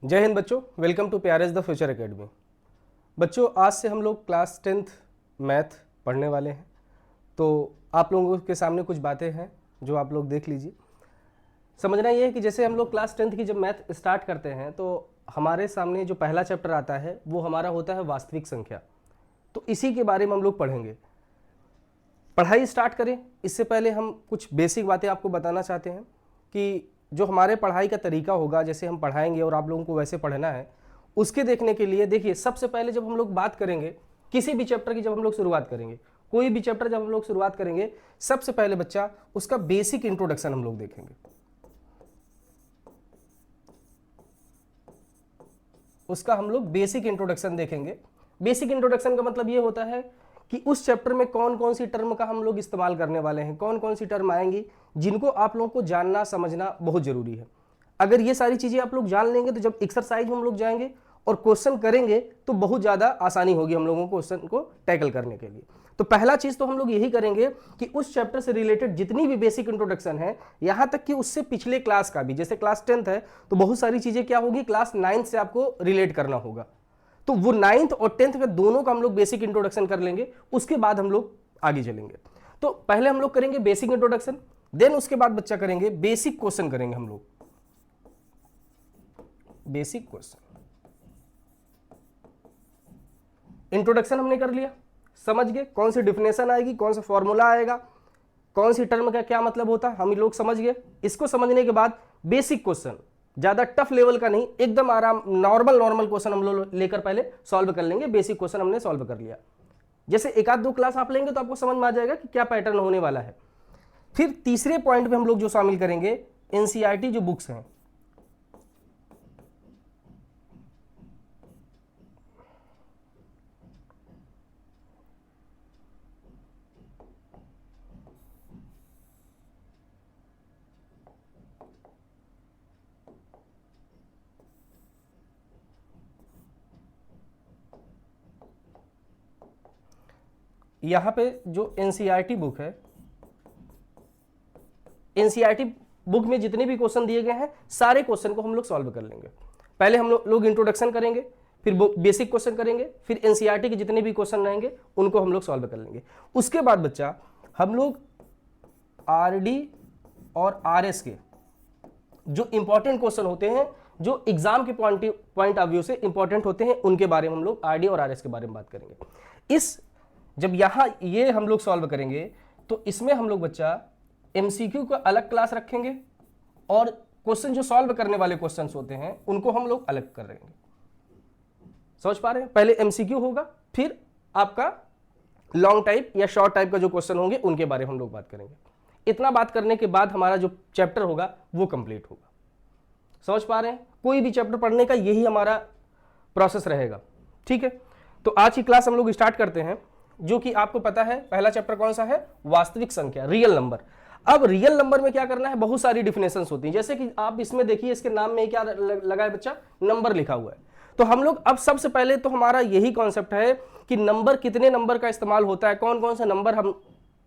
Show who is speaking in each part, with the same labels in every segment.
Speaker 1: जय हिंद बच्चों, वेलकम टू प्यारेज द फ्यूचर एकेडमी। बच्चों, आज से हम लोग क्लास 10th मैथ पढ़ने वाले हैं। तो आप लोगों के सामने कुछ बातें हैं जो आप लोग देख लीजिए। समझना ये है कि जैसे हम लोग क्लास 10th की जब मैथ स्टार्ट करते हैं तो हमारे सामने जो पहला चैप्टर आता है वो हमारा होता है वास्तविक संख्या। तो इसी के बारे में हम लोग पढ़ेंगे। पढ़ाई स्टार्ट करें इससे पहले हम कुछ बेसिक बातें आपको बताना चाहते हैं कि जो हमारे पढ़ाई का तरीका होगा, जैसे हम पढ़ाएंगे और आप लोगों को वैसे पढ़ना है, उसके देखने के लिए देखिए, सबसे पहले जब हम लोग बात करेंगे किसी भी चैप्टर की, जब हम लोग शुरुआत करेंगे, कोई भी चैप्टर जब हम लोग शुरुआत करेंगे, सबसे पहले बच्चा उसका बेसिक इंट्रोडक्शन हम लोग देखेंगे। उसका हम लोग बेसिक इंट्रोडक्शन देखेंगे। बेसिक इंट्रोडक्शन का मतलब ये होता है कि उस चैप्टर में कौन कौन सी टर्म का हम लोग इस्तेमाल करने वाले हैं, कौन कौन सी टर्म आएंगी जिनको आप लोगों को जानना समझना बहुत जरूरी है। अगर ये सारी चीजें आप लोग जान लेंगे तो जब एक्सरसाइज में हम लोग जाएंगे और क्वेश्चन करेंगे तो बहुत ज्यादा आसानी होगी हम लोगों को क्वेश्चन को टैकल करने के लिए। तो पहला चीज तो हम लोग यही करेंगे कि उस चैप्टर से रिलेटेड जितनी भी बेसिक इंट्रोडक्शन है, यहां तक कि उससे पिछले क्लास का भी, जैसे क्लास 10th है तो बहुत सारी चीजें क्या होगी, क्लास 9th से आपको रिलेट करना होगा। तो वो 9th और 10th का दोनों का हम लोग बेसिक इंट्रोडक्शन कर लेंगे, उसके बाद हम लोग आगे चलेंगे। तो पहले हम लोग करेंगे बेसिक इंट्रोडक्शन, देन उसके बाद बच्चा करेंगे बेसिक क्वेश्चन करेंगे हम लोग। बेसिक क्वेश्चन इंट्रोडक्शन हमने कर लिया, समझ गए कौन सी डिफिनेशन आएगी, कौन सा फॉर्मूला आएगा, कौन सी टर्म का क्या मतलब होता है, हम लोग समझ गए। इसको समझने के बाद बेसिक क्वेश्चन, ज्यादा टफ लेवल का नहीं, एकदम आराम नॉर्मल क्वेश्चन हम लोग लेकर पहले सॉल्व कर लेंगे। बेसिक क्वेश्चन हमने सॉल्व कर लिया, जैसे एक आध दो क्लास आप लेंगे तो आपको समझ में आ जाएगा कि क्या पैटर्न होने वाला है। फिर तीसरे पॉइंट पे हम लोग जो शामिल करेंगे एनसीईआरटी जो बुक्स हैं, यहां पे जो एनसीईआरटी बुक है, एनसीईआरटी बुक में जितने भी क्वेश्चन दिए गए हैं सारे क्वेश्चन को हम लोग सॉल्व कर लेंगे। पहले हम लोग इंट्रोडक्शन करेंगे, फिर बेसिक क्वेश्चन करेंगे, फिर एनसीईआरटी के जितने भी क्वेश्चन रहेंगे उनको हम लोग सॉल्व कर लेंगे। उसके बाद बच्चा हम लोग आरडी और आरएस के जो इंपॉर्टेंट क्वेश्चन होते हैं, जो एग्जाम के पॉइंट ऑफ व्यू से इंपॉर्टेंट होते हैं, उनके बारे में हम लोग आरडी और आरएस के बारे में बात करेंगे। जब यहां ये हम लोग सॉल्व करेंगे तो इसमें हम लोग बच्चा एमसीक्यू का अलग क्लास रखेंगे और क्वेश्चन जो सॉल्व करने वाले क्वेश्चंस होते हैं उनको हम लोग अलग कर देंगे। समझ पा रहे हैं? पहले एमसीक्यू होगा, फिर आपका लॉन्ग टाइप या शॉर्ट टाइप का जो क्वेश्चन होंगे उनके बारे में हम लोग बात करेंगे। इतना बात करने के बाद हमारा जो चैप्टर होगा वो कंप्लीट होगा। समझ पा रहे हैं? कोई भी चैप्टर पढ़ने का यही हमारा प्रोसेस रहेगा। ठीक है, तो आज की क्लास हम लोग स्टार्ट करते हैं, जो कि आपको पता है पहला चैप्टर कौन सा है, वास्तविक संख्या, रियल नंबर। अब रियल नंबर में क्या करना है, बहुत सारी डिफिनेशंस होती हैं, जैसे कि आप इसमें देखिए, इसके नाम में क्या लगा है बच्चा, नंबर लिखा हुआ है। तो हम लोग अब सबसे पहले तो हमारा यही कॉन्सेप्ट है कि नंबर, कितने नंबर का इस्तेमाल होता है, कौन कौन से नंबर हम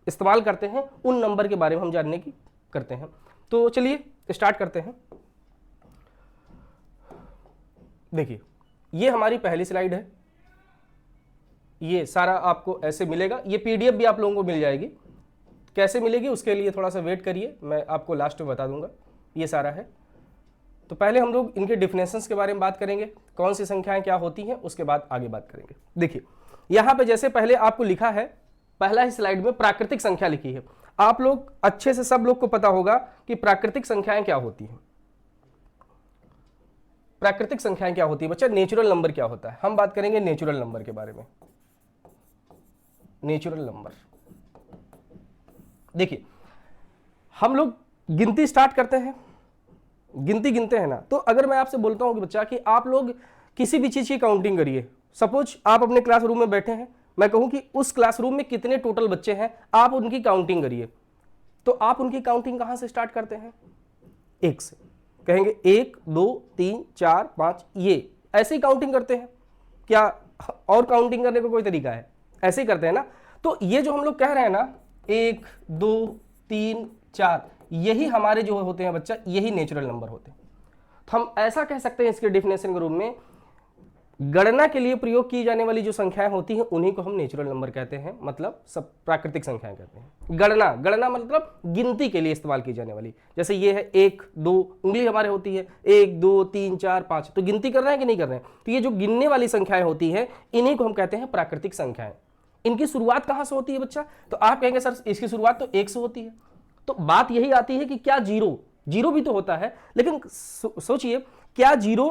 Speaker 1: इस्तेमाल करते हैं, उन नंबर के बारे में हम जानने की करते हैं। तो चलिए स्टार्ट करते हैं। देखिए, ये हमारी पहली स्लाइड है, ये सारा आपको ऐसे मिलेगा, ये पीडीएफ भी आप लोगों को मिल जाएगी। कैसे मिलेगी उसके लिए थोड़ा सा वेट करिए, मैं आपको लास्ट में बता दूंगा। ये सारा है, तो पहले हम लोग इनके डिफिनेशंस के बारे में बात करेंगे, कौन सी संख्याएं क्या होती हैं, उसके बाद आगे बात करेंगे। देखिए यहां पे जैसे पहले आपको लिखा है, पहला ही स्लाइड में प्राकृतिक संख्या लिखी है। आप लोग अच्छे से, सब लोग को पता होगा कि प्राकृतिक संख्याएं क्या होती हैं। प्राकृतिक संख्याएं क्या होती है बच्चा, नेचुरल नंबर क्या होता है, हम बात करेंगे नेचुरल नंबर के बारे में। नेचुरल नंबर, देखिए हम लोग गिनती स्टार्ट करते हैं, गिनती गिनते हैं ना, तो अगर मैं आपसे बोलता हूं कि बच्चा कि आप लोग किसी भी चीज की काउंटिंग करिए, सपोज आप अपने क्लासरूम में बैठे हैं, मैं कहूं कि उस क्लासरूम में कितने टोटल बच्चे हैं, आप उनकी काउंटिंग करिए, तो आप उनकी काउंटिंग कहां से स्टार्ट करते हैं, एक से। कहेंगे 1 2 3 4 5, ये ऐसे ही काउंटिंग करते हैं क्या, और काउंटिंग करने का कोई तरीका है, ऐसे ही करते हैं ना। तो ये जो हम लोग कह रहे हैं ना, 1 2 3 4, यही हमारे जो होते हैं बच्चा, यही नेचुरल नंबर होते हैं। हम ऐसा कह सकते हैं इसके डेफिनेशन के रूप में, गणना के लिए प्रयोग की जाने वाली जो संख्याएं होती हैं उन्हीं को हम नेचुरल नंबर कहते हैं, मतलब सब प्राकृतिक संख्याएं कहते हैं। गणना, गणना मतलब गिनती के लिए इस्तेमाल की जाने वाली, जैसे ये है 1 2 उंगली हमारे होती है 1 2 3 4 5, तो गिनती कर रहे हैं कि नहीं कर रहे हैं, तो ये जो गिनने वाली संख्याएं होती हैं इन्हीं को हम कहते हैं प्राकृतिक संख्याएं। इनकी शुरुआत कहां से होती है बच्चा, तो आप कहेंगे सर इसकी शुरुआत तो 1 से होती है। तो बात यही आती है कि क्या जीरो, जीरो भी तो होता है, लेकिन सोचिए क्या जीरो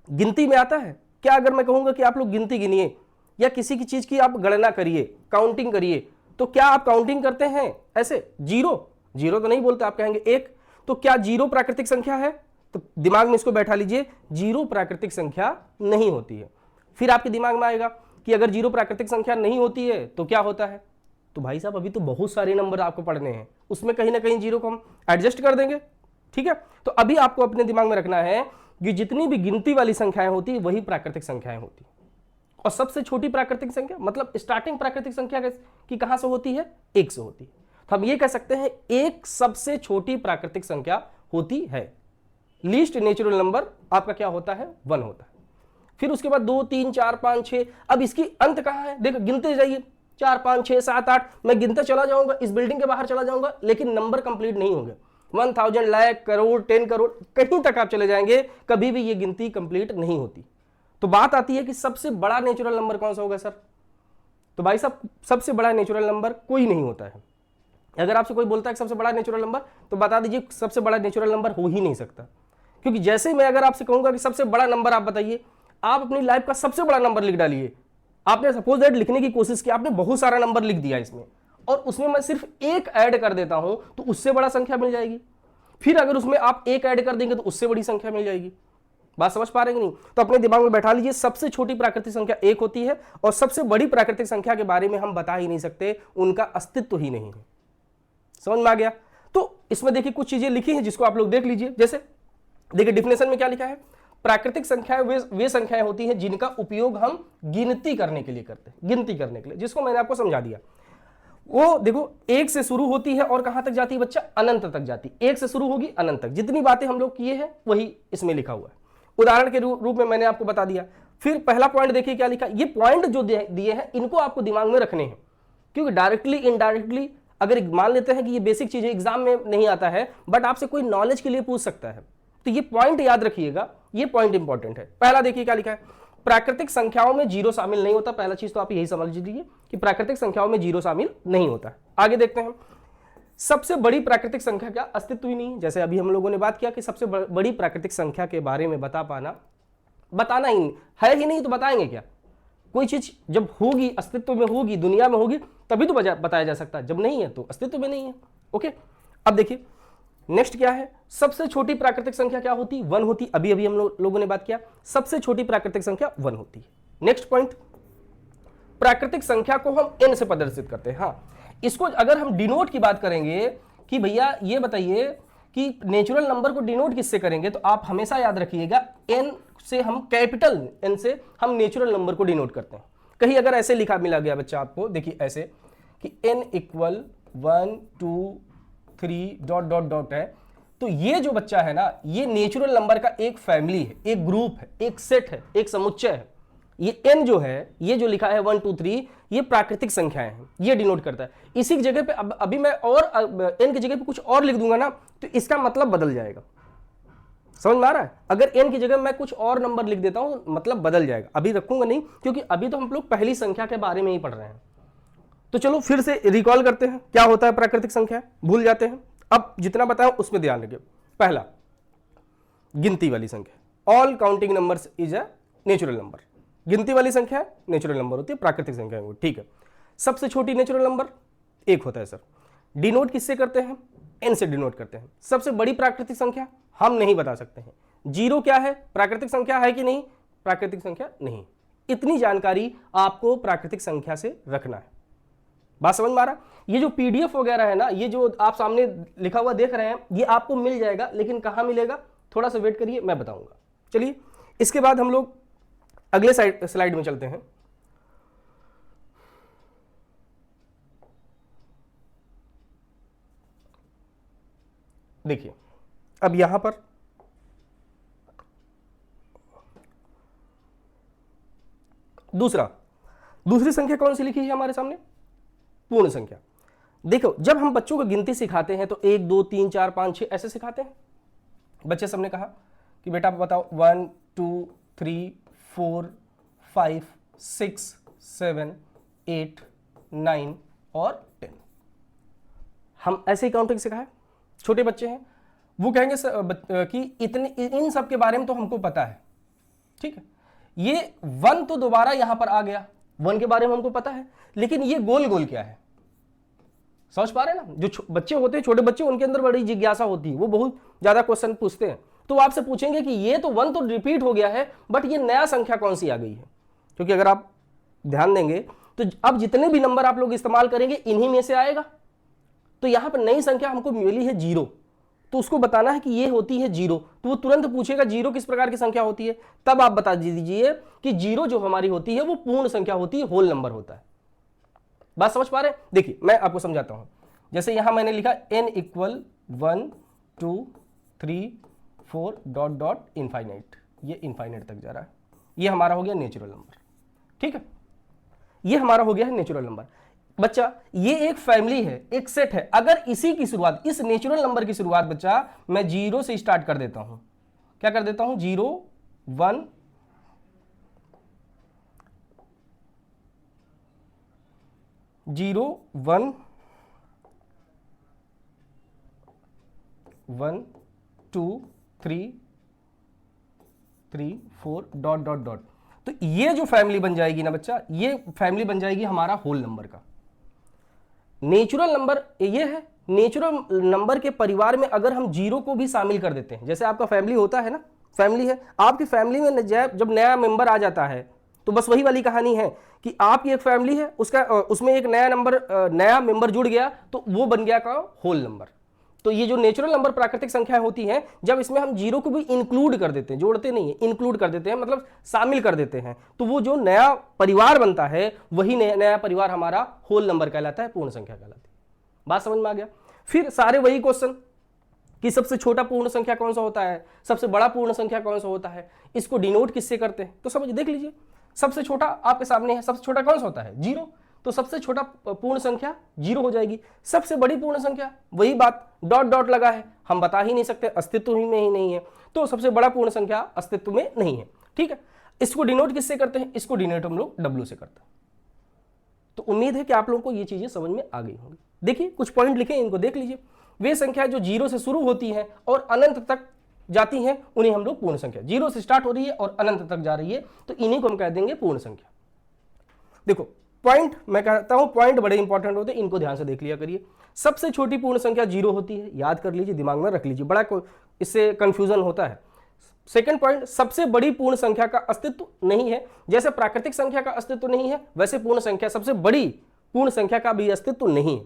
Speaker 1: गिनती में आता है? क्या अगर मैं कहूंगा कि आप लोग गिनती गिनिए या किसी की चीज की आप गणना करिए, काउंटिंग करिए, तो क्या आप काउंटिंग करते हैं ऐसे? जीरो, जीरो तो नहीं बोलते, आप कहेंगे 1। तो क्या जीरो प्राकृतिक संख्या है? तो दिमाग में इसको बैठा लीजिए, जीरो प्राकृतिक संख्या नहीं होती है। फिर आपके दिमाग में आएगा कि अगर जीरो प्राकृतिक संख्या नहीं होती है तो क्या होता है? तो भाई साहब अभी तो बहुत सारे नंबर आपको पढ़ने हैं, उसमें कहीं ना कहीं जीरो को हम एडजस्ट कर देंगे, ठीक है। तो अभी आपको अपने दिमाग में रखना है कि जितनी भी गिनती वाली संख्याएं होती वही प्राकृतिक संख्याएं होती, और सबसे छोटी प्राकृतिक संख्या मतलब स्टार्टिंग प्राकृतिक संख्या की कहां से होती है? 1 से होती है। तो हम ये कह सकते हैं एक सबसे छोटी प्राकृतिक संख्या होती है। लीस्ट नेचुरल नंबर आपका क्या होता है? 1 होता है। फिर उसके बाद 2 3 4 5 6, अब इसकी अंत कहां है? देखो गिनते जाइए, 4 5 6 7 8, मैं गिनते चला जाऊंगा, इस बिल्डिंग के बाहर चला जाऊंगा, लेकिन नंबर कंप्लीट नहीं होंगे। 1000 लाख करोड़ 10 करोड़ कहीं तक आप चले जाएंगे, कभी भी ये गिनती कंप्लीट नहीं होती। तो बात आती है कि सबसे बड़ा नेचुरल नंबर कौन सा होगा सर? तो भाई साहब सबसे बड़ा नेचुरल नंबर कोई नहीं होता है। अगर आपसे कोई बोलता है कि सबसे बड़ा नेचुरल नंबर, तो बता दीजिए सबसे बड़ा नेचुरल नंबर हो ही नहीं सकता। क्योंकि जैसे मैं अगर आपसे कहूंगा कि सबसे बड़ा नंबर आप बताइए, आप अपनी लाइफ का सबसे बड़ा नंबर लिख डालिए। आपने सपोज दैट लिखने की कोशिश की, आपने बहुत सारा नंबर लिख दिया इसमें, और उसमें मैं सिर्फ एक ऐड कर देता हूं तो उससे बड़ा संख्या मिल जाएगी। फिर अगर उसमें आप एक ऐड कर देंगे तो उससे बड़ी संख्या मिल जाएगी। बात समझ पा रहे हैं नहीं? तो अपने दिमाग में बैठा लीजिए, सबसे छोटी प्राकृतिक संख्या 1 होती है, और सबसे बड़ी प्राकृतिक संख्या के बारे में हम बता ही नहीं सकते, उनका अस्तित्व ही नहीं है। समझ में आ गया? तो इसमें देखिए कुछ चीजें लिखी हैं जिसको आप लोग देख लीजिए। जैसे देखिए डेफिनेशन में क्या लिखा है, प्राकृतिक संख्याएं वे संख्याएं होती हैं जिनका उपयोग हम गिनती करने के लिए करते हैं, गिनती करने के लिए, जिसको मैंने आपको समझा दिया। वो देखो 1 से शुरू होती है और कहां तक जाती है बच्चा? अनंत तक जाती है। 1 से शुरू होगी अनंत तक, जितनी बातें हम लोग किए हैं वही इसमें लिखा हुआ है। उदाहरण के रूप में मैंने आपको बता दिया। फिर पहला पॉइंट देखिए क्या लिखा, ये पॉइंट जो दिए हैं इनको आपको दिमाग में रखने हैं, क्योंकि डायरेक्टली इनडायरेक्टली अगर मान लेते हैं कि ये बेसिक चीजें एग्जाम में नहीं आता है, बट आपसे कोई नॉलेज के लिए पूछ सकता है, तो ये पॉइंट याद रखिएगा, ये पॉइंट इंपॉर्टेंट है। पहला देखिए क्या लिखा है, प्राकृतिक संख्याओं में जीरो शामिल नहीं होता। पहला चीज तो आप यही समझ लीजिए कि प्राकृतिक संख्याओं में जीरो शामिल नहीं होता। आगे देखते हैं, सबसे बड़ी प्राकृतिक संख्या का अस्तित्व ही नहीं। जैसे अभी हम लोगों ने बात किया कि सबसे बड़ी प्राकृतिक संख्या के बारे में बताना ही है ही नहीं, तो बताएंगे क्या? कोई चीज जब होगी, अस्तित्व में होगी, दुनिया में होगी, तभी तो बताया जा सकता है। जब नहीं है तो अस्तित्व में नहीं है। ओके, अब देखिए नेक्स्ट क्या है, सबसे छोटी प्राकृतिक संख्या क्या होती? 1 होती। अभी अभी हम लोगों ने बात किया, सबसे छोटी प्राकृतिक संख्या 1 होती है। नेक्स्ट पॉइंट, प्राकृतिक संख्या को हम n से प्रदर्शित करते हैं। हाँ, इसको अगर हम डिनोट की बात करेंगे कि भैया ये बताइए कि नेचुरल नंबर को डिनोट किससे करेंगे, तो आप हमेशा याद रखिएगा n से हम कैपिटल n से हम नेचुरल नंबर को डिनोट करते हैं। कहीं अगर ऐसे लिखा मिला गया बच्चा आपको, देखिए ऐसे कि n equal 1 2 3 dot dot dot है, तो ये जो बच्चा है ना, ये नेचुरल नंबर का एक फैमिली है, एक ग्रुप है, एक सेट है, एक समुच्चय है। ये n जो है, ये जो लिखा है 1 2 3, ये प्राकृतिक संख्याएं हैं, ये डिनोट करता है। इसी की जगह पे अभी मैं और n की जगह पे कुछ और लिख दूंगा ना, तो इसका मतलब बदल जाएगा। समझ में आ रहा है? अगर n की जगह मैं कुछ और नंबर लिख देता हूं, मतलब बदल जाएगा। अभी रखूंगा नहीं, क्योंकि अभी तो हम लोग पहली संख्या के बारे में ही पढ़ रहे हैं। तो चलो फिर से रिकॉल करते हैं क्या होता है प्राकृतिक संख्या, भूल जाते हैं। अब जितना बताया उसमें ध्यान रखिए। पहला, गिनती वाली संख्या, all counting numbers is a natural number. गिनती वाली संख्या नेचुरल नंबर होती है, प्राकृतिक संख्या है वो, ठीक है। सबसे छोटी नेचुरल नंबर 1 होता है सर। डिनोट किससे करते हैं? n से डिनोट करते हैं। सबसे बड़ी प्राकृतिक संख्या हम नहीं बता सकते हैं। जीरो क्या है? प्राकृतिक संख्या है कि नहीं? प्राकृतिक संख्या नहीं। इतनी जानकारी आपको प्राकृतिक संख्या से रखना है। बात समझ में आ रहा? ये जो पीडीएफ वगैरह है ना, ये जो आप सामने लिखा हुआ देख रहे हैं, ये आपको मिल जाएगा, लेकिन कहां मिलेगा? थोड़ा सा वेट करिए, मैं बताऊंगा। चलिए इसके बाद हम लोग अगले स्लाइड में चलते हैं। देखिए अब यहां पर दूसरी संख्या कौन सी लिखी है हमारे सामने? पूर्ण संख्या। देखो जब हम बच्चों को गिनती सिखाते हैं तो 1 2 3 4 5 6 ऐसे सिखाते हैं। बच्चे सबने कहा कि बेटा आप बताओ 1 2 3 4 5 6 7 8 9 और 10। हम ऐसे ही काउंटिंग सिखाए। छोटे बच्चे हैं, वो कहेंगे कि इन सब के बारे में तो हमको पता है, ठीक है। ये 1 तो दोबारा यहां पर आ गया, 1 के बारे में हमको पता है, लेकिन ये गोल गोल क्या है? समझ पा रहे हैं ना? जो बच्चे होते हैं, छोटे बच्चे, उनके अंदर बड़ी जिज्ञासा होती है, वो बहुत ज्यादा क्वेश्चन पूछते हैं। तो आपसे पूछेंगे कि ये तो 1 तो रिपीट हो गया है, बट ये नया संख्या कौन सी आ गई है? क्योंकि अगर आप ध्यान देंगे तो अब जितने भी नंबर आप लोग इस्तेमाल करेंगे इन्हीं में से आएगा। तो यहां पर नई संख्या हमको मिली है 0, तो उसको बताना है कि ये होती है 0, तो वो तुरंत पूछेगा 0 किस प्रकार की संख्या होती है। तब आप बता दीजिए कि 0 जो हमारी होती है वो पूर्ण संख्या होती है, होल नंबर होता है। बात समझ पा रहे हैं? देखिए मैं आपको समझाता हूं। जैसे यहां मैंने लिखा n = 1 2 3 4 डॉट डॉट इनफाइनाइट, ये इनफाइनाइट तक जा रहा है। ये हमारा हो गया नेचुरल नंबर, ठीक है। ये हमारा हो गया है नेचुरल नंबर। बच्चा ये एक फैमिली है, एक सेट है। अगर इसी की शुरुआत, इस नेचुरल नंबर की शुरुआत बच्चा मैं 0 से स्टार्ट कर देता हूं, क्या कर देता हूं? 0 1 0 1 1 2 3 3 4 डॉट डॉट डॉट। तो ये जो फैमिली बन जाएगी ना बच्चा, ये फैमिली बन जाएगी हमारा होल नंबर का। नेचुरल नंबर ये है। नेचुरल नंबर के परिवार में अगर हम 0 को भी शामिल कर देते हैं, जैसे आपका फैमिली होता है ना, फैमिली है, आपकी फैमिली में जब नया मेंबर आ जाता है तो बस वही वाली कहानी है कि आपकी एक फैमिली है, उसमें एक नया मेंबर जुड़ गया तो वो बन गया का होल नंबर। तो ये जो नेचुरल नंबर प्राकृतिक संख्याएं होती हैं, जब इसमें हम 0 को भी इंक्लूड कर देते हैं, जोड़ते नहीं है, इंक्लूड कर देते हैं, मतलब शामिल कर देते हैं, तो वो जो नया परिवार बनता है वही नया परिवार हमारा होल नंबर कहलाता है, पूर्ण संख्या कहलाती है। बात समझ में आ गया? फिर सारे वही क्वेश्चन कि सबसे छोटा पूर्ण संख्या कौन सा होता है, सबसे बड़ा पूर्ण संख्या कौन सा होता है, इसको डिनोट किससे करते हैं? तो समझ देख लीजिए, सबसे छोटा आपके सामने है, सबसे छोटा कौन सा होता है? 0, तो सबसे छोटा पूर्ण संख्या 0 हो जाएगी। सबसे बड़ी पूर्ण संख्या, वही बात, डॉट डॉट लगा है, हम बता ही नहीं सकते, अस्तित्व ही में ही नहीं है, तो सबसे बड़ा पूर्ण संख्या अस्तित्व में नहीं है, ठीक है। इसको डिनोट किससे करते हैं? इसको डिनोट हम लोग W से करते हैं। तो उम्मीद है कि आप लोगों को ये चीजें समझ में आ गई होंगी। देखिए कुछ पॉइंट लिखे, इनको देख लीजिए। वे संख्या जो 0 से शुरू होती हैं और अनंत तक जाती हैं उन्हें हम लोग पूर्ण संख्या, 0 से स्टार्ट हो रही है और अनंत तक जा रही है तो इन्हीं को हम कह देंगे पूर्ण संख्या। देखो पॉइंट, मैं कहता हूं पॉइंट बड़े इंपॉर्टेंट होते हैं, इनको ध्यान से देख लिया करिए। सबसे छोटी पूर्ण संख्या 0 होती है, याद कर लीजिए, दिमाग में रख लीजिए, बड़ा इससे कंफ्यूजन होता है। सेकंड पॉइंट, सबसे बड़ी पूर्ण संख्या का अस्तित्व नहीं है। जैसे प्राकृतिक संख्या का अस्तित्व नहीं है, वैसे पूर्ण संख्या, सबसे बड़ी पूर्ण संख्या का भी अस्तित्व नहीं है।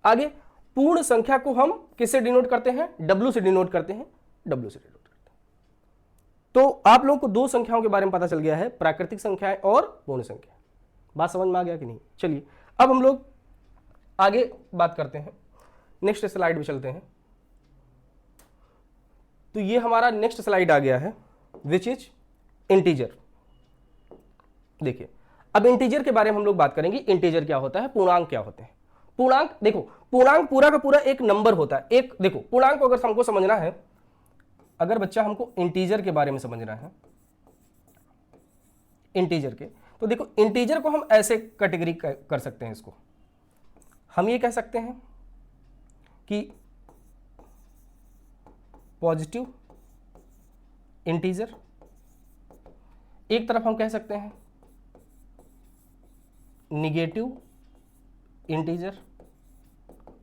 Speaker 1: आगे, पूर्ण संख्या को हम किससे डिनोट करते हैं? W से डिनोट करते हैं, W से डिनोट करते हैं। तो आप लोगों को दो संख्याओं के बारे में पता चल गया है, प्राकृतिक संख्याएं और पूर्ण संख्या। बात समझ में आ गया कि नहीं? चलिए अब हम लोग आगे बात करते हैं, नेक्स्ट स्लाइड पे चलते हैं। तो ये हमारा नेक्स्ट स्लाइड आ गया है, विच इज इंटीजर। देखिए अब इंटीजर के बारे में हम लोग बात करेंगे। इंटीजर क्या होता है, पूर्णांक क्या होते हैं। पूर्णांक, देखो पूर्णांक पूरा का पूरा एक नंबर होता है। एक देखो पूर्णांक को अगर हमको समझना है, अगर बच्चा हमको इंटीजर के बारे में समझना है, इंटीजर के, तो देखो इंटीजर को हम ऐसे कैटेगरी कर सकते हैं। इसको हम ये कह सकते हैं कि पॉजिटिव इंटीजर, एक तरफ हम कह सकते हैं निगेटिव इंटीजर,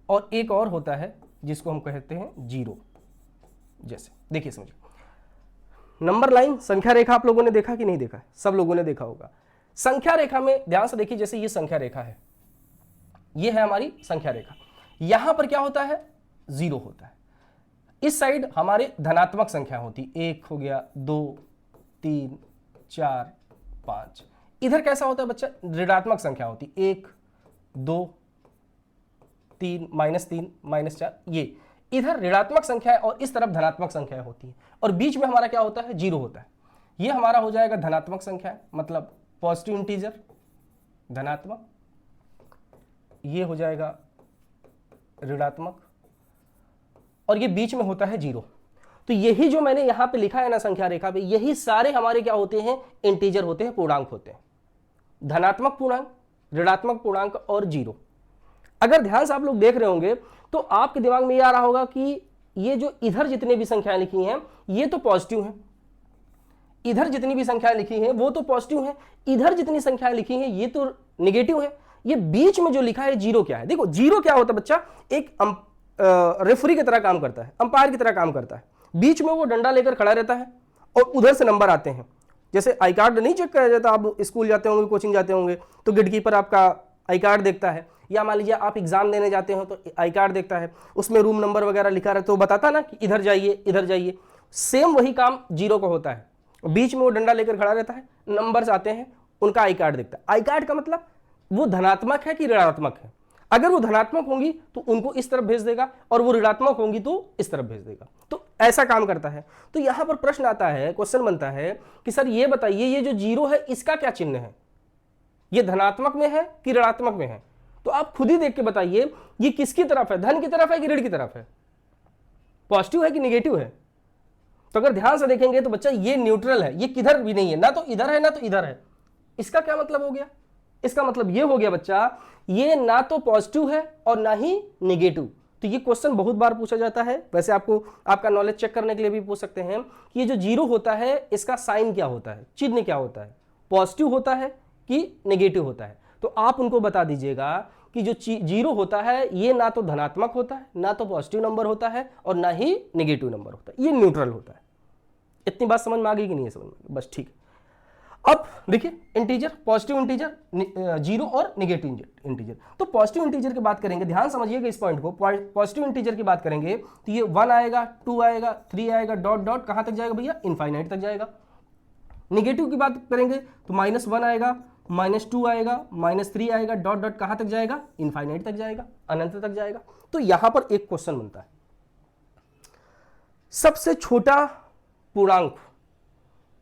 Speaker 1: और एक और होता है जिसको हम कहते हैं जीरो। जैसे देखिए समझिए, नंबर लाइन, संख्या रेखा आप लोगों ने देखा कि नहीं देखा है? सब लोगों ने देखा होगा। संख्या रेखा में ध्यान से देखिए, जैसे ये संख्या रेखा है, ये है हमारी संख्या रेखा। यहां पर क्या होता है? जीरो होता है। इस साइड हमारे धनात्मक संख्या होती, 1 हो गया, 2 3 4 5। इधर कैसा होता है बच्चा? ऋणात्मक संख्या होती, 1 2 3 -3 -4। ये इधर ऋणात्मक संख्या है और इस तरफ धनात्मक संख्या होती है, और बीच में हमारा क्या होता है? जीरो होता है। ये हमारा हो जाएगा धनात्मक संख्या, मतलब पॉजिटिव इंटीजर धनात्मक, ये हो जाएगा ऋणात्मक, और ये बीच में होता है जीरो। तो यही जो मैंने यहां पे लिखा है ना संख्या रेखा पे, यही सारे हमारे क्या होते हैं, इंटीजर होते हैं, पूर्णांक होते हैं, धनात्मक पूर्णांक, ऋणात्मक पूर्णांक और जीरो। अगर ध्यान से आप लोग देख रहे होंगे तो आपके दिमाग में ये आ रहा होगा कि ये जो इधर जितने भी संख्याएं लिखी हैं ये तो पॉजिटिव हैं, इधर जितनी भी संख्याएं लिखी हैं वो तो पॉजिटिव हैं, इधर जितनी संख्याएं लिखी हैं ये तो नेगेटिव है, ये बीच में जो लिखा है जीरो क्या है? देखो जीरो क्या होता है बच्चा, एक रेफरी की तरह काम करता है, अंपायर की तरह काम करता है, बीच में वो डंडा लेकर खड़ा रहता है और उधर से नंबर आते हैं। जैसे आई कार्ड नहीं चेक किया जाता, आप स्कूल जाते होंगे, कोचिंग जाते होंगे, तो गेट कीपर आपका आई कार्ड देखता है, या मान लीजिए आप एग्जाम देने जाते हो तो आई कार्ड देखता है, उसमें रूम नंबर वगैरह लिखा रहता है, तो बताता ना कि इधर जाइए इधर जाइए। सेम वही काम जीरो का होता है, बीच में वो डंडा लेकर खड़ा रहता है, नंबर्स आते हैं, उनका आई कार्ड दिखता है। आई कार्ड का मतलब वो धनात्मक है कि ऋणात्मक है, अगर वो धनात्मक होंगी तो उनको इस तरफ भेज देगा और वो ऋणात्मक होंगी तो इस तरफ भेज देगा, तो ऐसा काम करता है। तो यहां पर प्रश्न आता है, क्वेश्चन बनता है कि सर ये बताइए ये जो जीरो है इसका क्या चिन्ह है, ये धनात्मक में है कि ऋणात्मक में है? तो आप खुद ही देख के बताइए ये किसकी तरफ है, धन की तरफ है कि ऋण की तरफ है, पॉजिटिव है कि निगेटिव है? तो अगर ध्यान से देखेंगे तो बच्चा ये न्यूट्रल है, ये किधर भी नहीं है, ना तो इधर है ना तो इधर है। इसका क्या मतलब हो गया? इसका मतलब ये हो गया बच्चा, ये ना तो पॉजिटिव है और ना ही नेगेटिव। तो ये क्वेश्चन बहुत बार पूछा जाता है, वैसे आपको आपका नॉलेज चेक करने के लिए भी पूछ सकते हैं कि ये जो जीरो होता है इसका साइन क्या होता है, चिन्ह क्या होता है, पॉजिटिव होता है कि नेगेटिव होता है? तो आप उनको बता दीजिएगा कि जो जीरो होता है ये ना तो धनात्मक होता है, ना तो पॉजिटिव नंबर होता है और ना ही नेगेटिव नंबर होता है, ये न्यूट्रल होता है। इतनी बात समझ में आ गई कि नहीं है? समझ में, बस ठीक। अब देखिए इंटीजर, पॉजिटिव इंटीजर, जीरो और नेगेटिव इंटीजर। तो पॉजिटिव इंटीजर की बात करेंगे, ध्यान समझिएगा इस पॉइंट को, पॉजिटिव इंटीजर की बात करेंगे तो ये 1 आएगा, 2 आएगा, 3 आएगा, डॉट डॉट कहां तक जाएगा भैया? इनफाइनाइट तक जाएगा। नेगेटिव की बात करेंगे तो -1 आएगा, -2 आएगा, -3 आएगा, डॉट डॉट कहां तक जाएगा? इनफाइनाइट तक जाएगा, अनंत तक जाएगा। तो यहां पर एक क्वेश्चन बनता है, सबसे छोटा पूर्णांक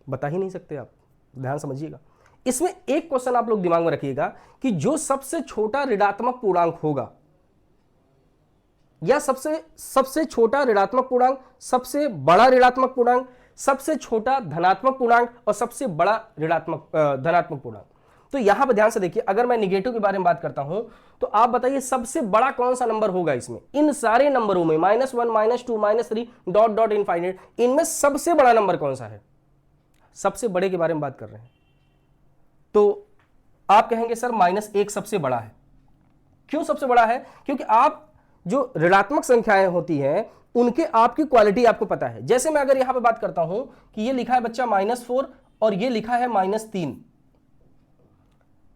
Speaker 1: बता ही नहीं सकते आप, ध्यान समझिएगा। इसमें एक क्वेश्चन आप लोग दिमाग में रखिएगा कि जो सबसे छोटा ऋणात्मक पूर्णांक होगा, या सबसे छोटा ऋणात्मक पूर्णांक, सबसे बड़ा ऋणात्मक पूर्णांक, सबसे छोटा धनात्मक पूर्णांक और सबसे बड़ा धनात्मक पूर्णांक। तो यहां पर ध्यान से देखिए, अगर मैं निगेटिव के बारे में बात करता हूं तो आप बताइए सबसे बड़ा कौन सा नंबर होगा इसमें, इन सारे नंबरों में, -1, -2, -3, डॉट डॉट इनफाइनाइट, इनमें सबसे बड़ा नंबर कौन सा है? सबसे बड़े के बारे में बात कर रहे हैं तो आप कहेंगे सर -1 सबसे बड़ा है। क्यों सबसे बड़ा है? क्योंकि आप जो ऋणात्मक संख्याएं होती हैं उनके आपकी क्वालिटी आपको पता है। जैसे मैं अगर यहां पे बात करता हूं कि ये लिखा है बच्चा -4 और ये लिखा है -3,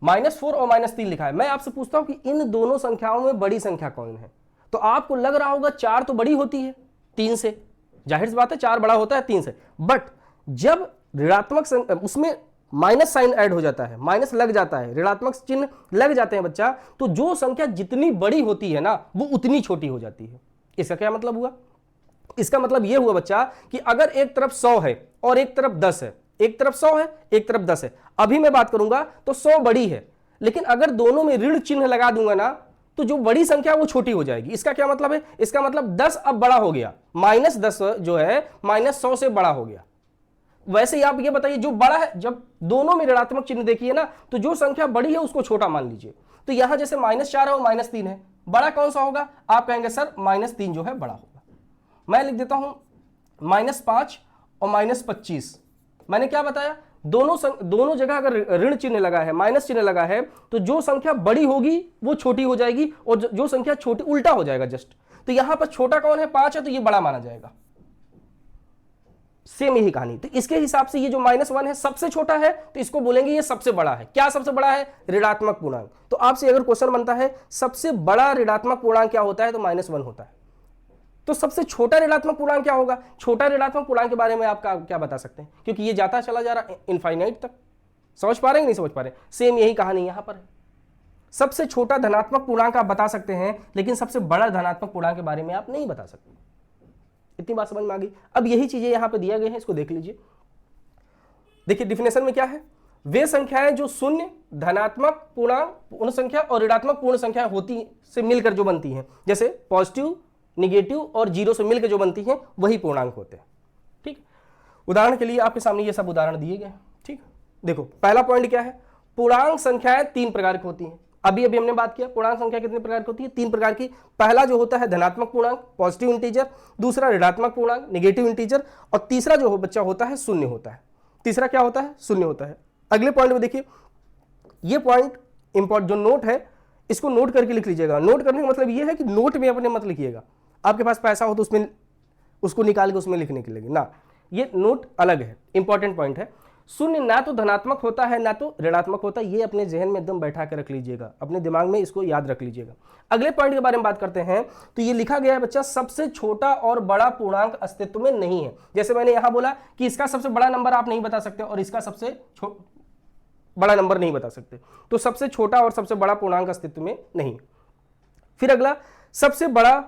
Speaker 1: -4 और -3 लिखा है, मैं आपसे पूछता हूं कि इन दोनों संख्याओं में बड़ी संख्या कौन है? तो आपको लग रहा होगा 4 तो बड़ी होती है 3 से, जाहिर सी बात है 4 बड़ा होता है 3 से। बट जब ऋणात्मक उसमें माइनस साइन ऐड हो जाता है, माइनस लग जाता है, ऋणात्मक चिन्ह लग जाते हैं बच्चा, तो जो संख्या जितनी बड़ी होती है ना वो उतनी छोटी हो जाती है। इसका क्या मतलब हुआ? इसका मतलब यह हुआ बच्चा कि अगर एक तरफ 100 है और एक तरफ 10 है, एक तरफ 100 है एक तरफ 10 है, अभी मैं बात करूंगा तो 100 बड़ी है, लेकिन अगर दोनों में ऋण चिन्ह लगा दूंगा ना तो जो बड़ी संख्या वो छोटी हो जाएगी। इसका क्या मतलब है? इसका मतलब 10 अब बड़ा हो गया, -10 जो है -100 से बड़ा हो गया। वैसे ही आप ये बताइए जो बड़ा है, जब दोनों में ऋणात्मक चिन्ह देखिए ना तो जो संख्या बड़ी है उसको छोटा मान लीजिए। तो यहां जैसे -4 है और -3 है, बड़ा कौन सा होगा? आप कहेंगे सर -3 जो है बड़ा होगा। मैं लिख देता हूं -5 और -25। मैंने क्या बताया? दोनों जगह अगर ऋण चिन्ह लगा है, माइनस चिन्ह लगा है, तो जो संख्या बड़ी होगी वो छोटी हो जाएगी और जो संख्या छोटी उल्टा हो जाएगा जस्ट। तो यहां पर छोटा कौन है? 5 है तो ये बड़ा माना जाएगा। सेम यही कहानी। तो इसके हिसाब से ये जो -1 है सबसे छोटा है तो इसको बोलेंगे ये सबसे बड़ा है। क्या सबसे बड़ा है? ऋणात्मक पूर्णांक। तो आपसे अगर क्वेश्चन बनता है सबसे बड़ा ऋणात्मक पूर्णांक क्या होता है, तो -1 होता है। तो सबसे छोटा ऋणात्मक पूर्णांक क्या होगा? छोटा ऋणात्मक पूर्णांक के बारे में आप क्या बता सकते हैं? क्योंकि ये जाता चला जा रहा इनफाइनाइट तक। समझ पा रहे हैं नहीं समझ पा रहे? सेम यही कहानी यहां पर है। सबसे छोटा धनात्मक पूर्णांक आप बता सकते हैं, लेकिन सबसे बड़ा धनात्मक पूर्णांक के बारे में आप नहीं बता सकते। इतनी बात समझ में आ गई? अब यही चीजें यहां पे दिया गए हैं, इसको देख लीजिए। देखिए डिफिनेशन में क्या है? वे संख्याएं जो शून्य, धनात्मक पूर्णांक पूर्ण संख्या और ऋणात्मक पूर्ण संख्या होती से मिलकर जो बनती हैं, जैसे पॉजिटिव, निगेटिव और जीरो से मिलकर जो बनती हैं वही पूर्णांक होते हैं। ठीक, उदाहरण के लिए आपके सामने ये सब उदाहरण दिए गए। ठीक, देखो पहला पॉइंट क्या है, पूर्णांक संख्याएं तीन प्रकार की होती हैं। अभी अभी हमने बात किया पूर्णांक संख्या कितने प्रकार की होती है, तीन प्रकार की। पहला जो होता है धनात्मक पूर्णांक, पॉजिटिव इंटीजर, दूसरा ऋणात्मक पूर्णांक, नेगेटिव इंटीजर, और तीसरा जो बच्चा होता है शून्य होता है। तीसरा क्या होता है, शून्य होता है। अगले पॉइंट में देखिए, ये पॉइंट इंपॉर्टेंट जो नोट है इसको नोट करके लिख लीजिएगा। नोट करने का मतलब ये है कि नोट में अपने मत लिखिएगा, आपके पास पैसा हो तो उसमें उसको निकाल के उसमें लिखने के लिए ना, ये नोट अलग है, इंपॉर्टेंट पॉइंट है। शून्य ना तो धनात्मक होता है ना तो ऋणात्मक होता है, ये अपने जहन में एकदम बैठा के रख लीजिएगा, अपने दिमाग में इसको याद रख लीजिएगा। अगले पॉइंट के बारे में बात करते हैं, तो ये लिखा गया है बच्चा, सबसे छोटा और बड़ा पूर्णांक अस्तित्व में नहीं है। जैसे मैंने यहां बोला कि इसका सबसे बड़ा नंबर आप नहीं बता सकते और इसका सबसे बड़ा नंबर नहीं बता सकते, तो सबसे छोटा और सबसे बड़ा पूर्णांक अस्तित्व में नहीं। फिर अगला, सबसे बड़ा,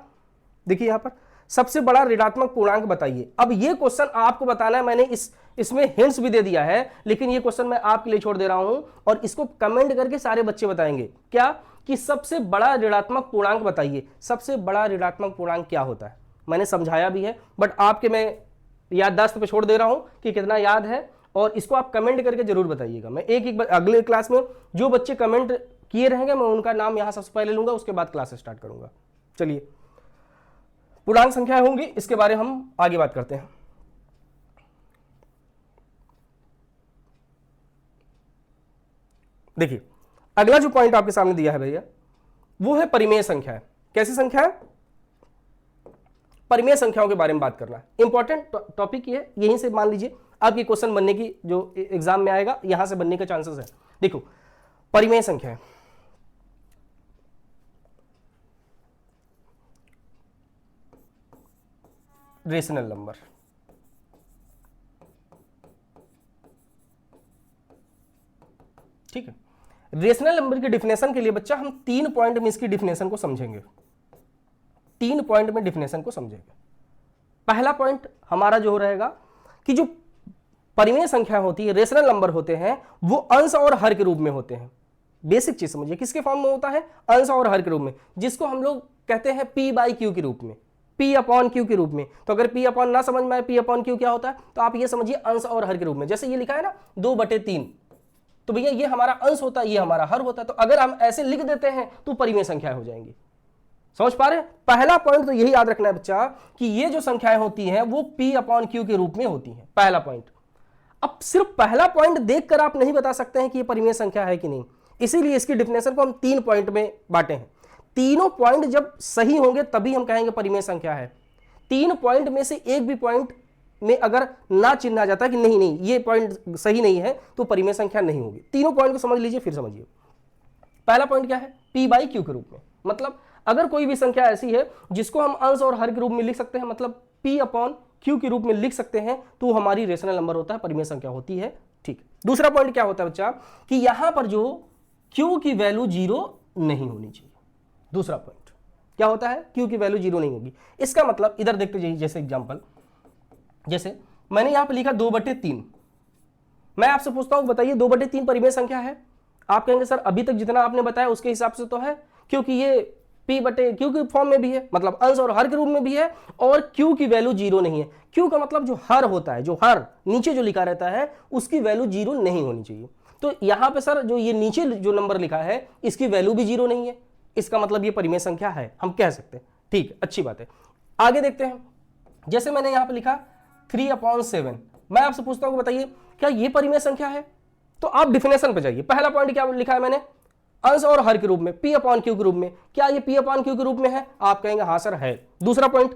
Speaker 1: देखिए यहां पर सबसे बड़ा ऋणात्मक पूर्णांक बताइए। अब ये क्वेश्चन आपको बताना है, मैंने इसमें हिंट्स भी दे दिया है, लेकिन ये क्वेश्चन मैं आपके लिए छोड़ दे रहा हूं और इसको कमेंट करके सारे बच्चे बताएंगे क्या, कि सबसे बड़ा ऋणात्मक पूर्णांक बताइए। सबसे बड़ा ऋणात्मक पूर्णांक क्या होता है, मैंने समझाया भी है, बट आपके मैं याददाश्त पे छोड़ दे रहा हूं कि कितना याद है, और इसको आप कमेंट करके जरूर बताइएगा। मैं एक अगले क्लास में जो बच्चे कमेंट किए रहेंगे मैं उनका नाम यहां सबसे पहले लूंगा, उसके बाद क्लास स्टार्ट करूंगा। चलिए, पूर्णांक संख्या होंगी, इसके बारे में हम आगे बात करते हैं। देखिए, अगला जो पॉइंट आपके सामने दिया है भैया, वो है परिमेय संख्या। कैसी संख्या है, परिमेय संख्याओं के बारे में बात करना। इंपॉर्टेंट टॉपिक ये है, यहीं से मान लीजिए आपकी क्वेश्चन बनने की, जो एग्जाम में आएगा यहां से बनने का चांसेस है। देखो, परिमेय संख्या है, रेशनल नंबर। ठीक है, रेशनल नंबर की डिफिनेशन के लिए बच्चा हम 3 पॉइंट में इसकी डिफिनेशन को समझेंगे। 3 पॉइंट में डिफिनेशन को समझेंगे। पहला पॉइंट हमारा जो रहेगा कि जो परिमेय संख्या होती है, रेशनल नंबर होते हैं, वो अंश और हर के रूप में होते हैं। बेसिक चीज समझिए, किसके फॉर्म में होता है, अंश और हर के रूप में, जिसको हम लोग कहते हैं P बाई Q के रूप में, P अपॉन Q के रूप में। तो अगर P अपॉन ना समझ में आए P अपॉन Q क्या होता है, तो आप ये समझिए अंश और हर के रूप में। जैसे ये लिखा है ना 2/3, तो भैया ये हमारा अंश होता है, ये हमारा हर होता है। तो अगर हम ऐसे लिख देते हैं तो परिमेय संख्या हो जाएंगी। समझ पा रहे हैं? पहला पॉइंट तो यही याद रखना है बच्चा कि ये जो संख्याएं होती हैं वो P अपॉन Q के रूप में होती हैं। पहला पॉइंट। अब सिर्फ पहला पॉइंट देखकर आप नहीं बता सकते हैं कि ये परिमेय संख्या है कि नहीं, इसीलिए इसकी डिफिनेशन को हम 3 पॉइंट में बांटे हैं। तीनों पॉइंट जब सही होंगे तभी हम कहेंगे परिमेय संख्या है। 3 पॉइंट में से एक भी पॉइंट में अगर ना चिन्ह आ जाता है कि नहीं नहीं ये पॉइंट सही नहीं है, तो परिमेय संख्या नहीं होगी। तीनों पॉइंट को समझ लीजिए, फिर समझिए। पहला पॉइंट क्या है, P बाई Q के रूप में। मतलब अगर कोई भी संख्या ऐसी है जिसको हम अंश और हर के रूप में लिख सकते हैं, मतलब P अपॉन Q के रूप में लिख सकते हैं, तो हमारी रेशनल नंबर होता है, परिमेय संख्या होती है। ठीक। दूसरा पॉइंट क्या होता है बच्चा, कि यहां पर जो Q की वैल्यू 0 नहीं होनी चाहिए। दूसरा पॉइंट क्या होता है, Q की वैल्यू 0 नहीं होगी। इसका मतलब इधर देखते जाइए, जैसे एग्जांपल, जैसे मैंने यहां पर लिखा 2/3। मैं आपसे पूछता हूं बताइए 2/3 परिमेय संख्या है? आप कहेंगे सर अभी तक जितना आपने बताया उसके हिसाब से तो है, क्योंकि ये P/Q के फॉर्म में भी है, मतलब अंश और हर के रूप में भी है, और Q की वैल्यू 0 नहीं है। Q का मतलब जो हर होता है, जो हर नीचे जो लिखा रहता है उसकी वैल्यू 0 नहीं होनी चाहिए। तो यहां पे सर जो ये नीचे जो नंबर लिखा है इसकी वैल्यू भी 0 नहीं है, इसका मतलब ये परिमेय संख्या है, हम कह सकते हैं। ठीक, अच्छी बात है। आगे देखते हैं, जैसे मैंने यहां पर लिखा 3/7। मैं आपसे पूछता हूं बताइए क्या ये परिमेय संख्या है? तो आप डिफिनेशन पे जाइए। पहला पॉइंट क्या लिखा है मैंने, अंश और हर के रूप में, P अपॉन Q के रूप में। क्या ये P अपॉन Q के रूप में है? आप कहेंगे हाँ सर है। दूसरा पॉइंट,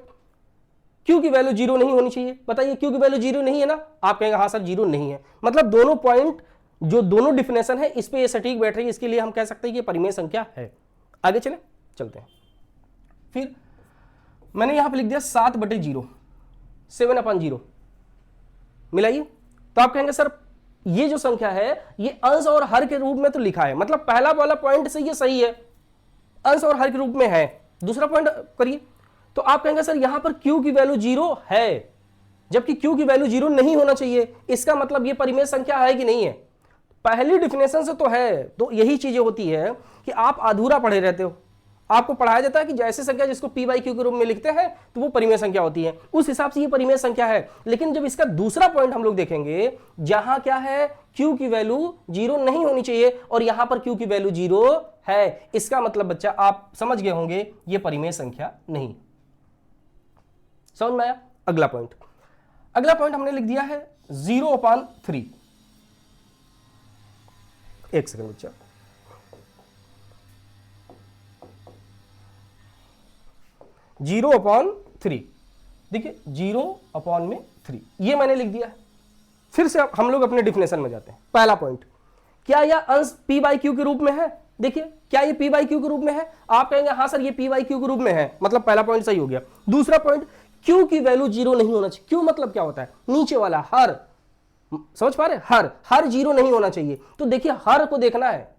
Speaker 1: Q की वैल्यू 0 नहीं होनी चाहिए। बताइए Q की वैल्यू 0 नहीं है ना? आप कहेंगे हाँ सर 0 नहीं है। मतलब दोनों पॉइंट, जो दोनों डिफिनेशन है, इस पे ये सटीक बैठ रही है, इसके लिए हम कह सकते हैं कि परिमेय संख्या है। आगे चलते हैं। फिर मैंने यहां पर लिख दिया 7/0, 7/0 मिलाइए। तो आप कहेंगे सर ये जो संख्या है ये अंश और हर के रूप में तो लिखा है, मतलब पहला वाला पॉइंट से ये सही है, अंश और हर के रूप में है। दूसरा पॉइंट करिए, तो आप कहेंगे सर यहां पर Q की वैल्यू 0 है, जबकि Q की वैल्यू 0 नहीं होना चाहिए। इसका मतलब ये परिमेय संख्या है कि नहीं है? पहली डिफिनेशन से तो है। तो यही चीजें होती है कि आप अधूरा पढ़े रहते हो, आपको पढ़ाया जाता है कि जैसे संख्या जिसको p बाई क्यू के रूप में लिखते हैं तो वो परिमेय संख्या होती है, उस हिसाब से ये परिमेय संख्या है। लेकिन जब इसका दूसरा पॉइंट हम लोग देखेंगे, जहां क्या है, q की वैल्यू 0 नहीं होनी चाहिए और यहां पर q की वैल्यू 0 है, इसका मतलब बच्चा आप समझ गए होंगे ये परिमेय संख्या नहीं। समझ में आया? अगला पॉइंट हमने लिख दिया है 0/3। एक सेकंड बच्चा, जीरो अपॉन 3, देखिए 0/3 ये मैंने लिख दिया है। फिर से हम लोग अपने डिफिनेशन में जाते हैं। पहला पॉइंट, क्या यह अंश p बाई क्यू के रूप में है? देखिए क्या ये p बाई क्यू के रूप में है? आप कहेंगे हाँ सर ये p बाई क्यू के रूप में है, मतलब पहला पॉइंट सही हो गया। दूसरा पॉइंट, q की वैल्यू 0 नहीं होना चाहिए। q मतलब क्या होता है? नीचे वाला हर, समझ पा रहे? हर 0 नहीं होना चाहिए। तो देखिए हर को देखना है,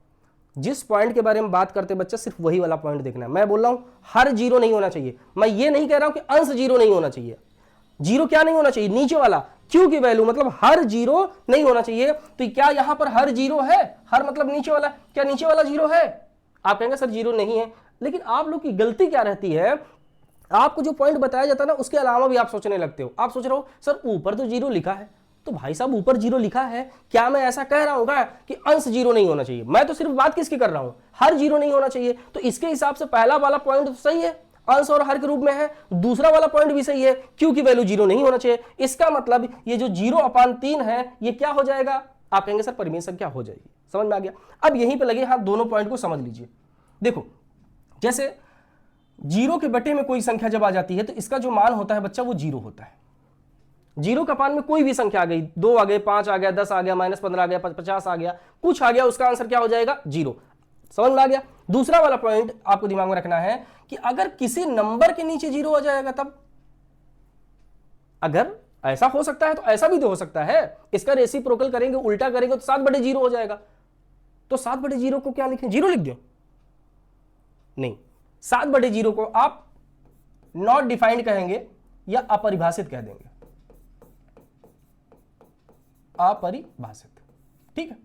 Speaker 1: जिस पॉइंट के बारे में बात करते हैं बच्चा सिर्फ वही वाला पॉइंट देखना है। मैं बोल रहा हूं हर 0 नहीं होना चाहिए, मैं ये नहीं कह रहा हूं कि अंश 0 नहीं होना चाहिए। 0 क्या नहीं होना चाहिए? नीचे वाला q की वैल्यू, मतलब हर 0 नहीं होना चाहिए। तो क्या यहां पर हर 0 है? हर मतलब नीचे वाला, क्या नीचे वाला 0 है? आप कहेंगे सर 0 नहीं है, लेकिन आप लोग की गलती क्या रहती है, आपको जो पॉइंट बताया जाता है ना उसके अलावा भी आप सोचने लगते हो। आप सोच रहे हो सर ऊपर तो 0 लिखा है, तो भाई साहब ऊपर 0 लिखा है, क्या मैं ऐसा कह रहा हूं क्या कि अंश 0 नहीं होना चाहिए? मैं तो सिर्फ बात किसकी कर रहा हूं, हर 0 नहीं होना चाहिए। तो इसके हिसाब से पहला वाला पॉइंट तो सही है, अंश और हर के रूप में है। दूसरा वाला पॉइंट भी सही है, q की वैल्यू 0 नहीं होना चाहिए। इसका मतलब ये जो 0/3 है ये क्या हो जाएगा? आप कहेंगे सर परिमेय संख्या हो जाएगी। समझ में आ गया? अब यहीं पे लगे हाथ, दोनों पॉइंट को समझ लीजिए। देखो जैसे 0 के बटे में कोई संख्या जब आ जाती है तो इसका जो मान होता है बच्चा वो 0 होता है। 0 का मान में कोई भी संख्या आ गई, 2 आ गए, 5 आ गया, 10 आ गया, -15 आ गया, 50 आ गया, कुछ आ गया, उसका आंसर क्या हो जाएगा? 0। समझ में आ गया? दूसरा वाला पॉइंट आपको दिमाग में रखना है कि अगर किसी नंबर के नीचे 0 हो जाएगा तब, अगर ऐसा हो सकता है तो ऐसा भी तो हो सकता है। इसका रेसिप्रोकल करेंगे, उल्टा करेंगे तो 7/0 हो जाएगा। तो 7/0 को क्या लिखें? 0 लिख दो? नहीं, 7/0 को आप नॉट डिफाइंड कहेंगे या अपरिभाषित कह देंगे, अपरिभाषित। ठीक है,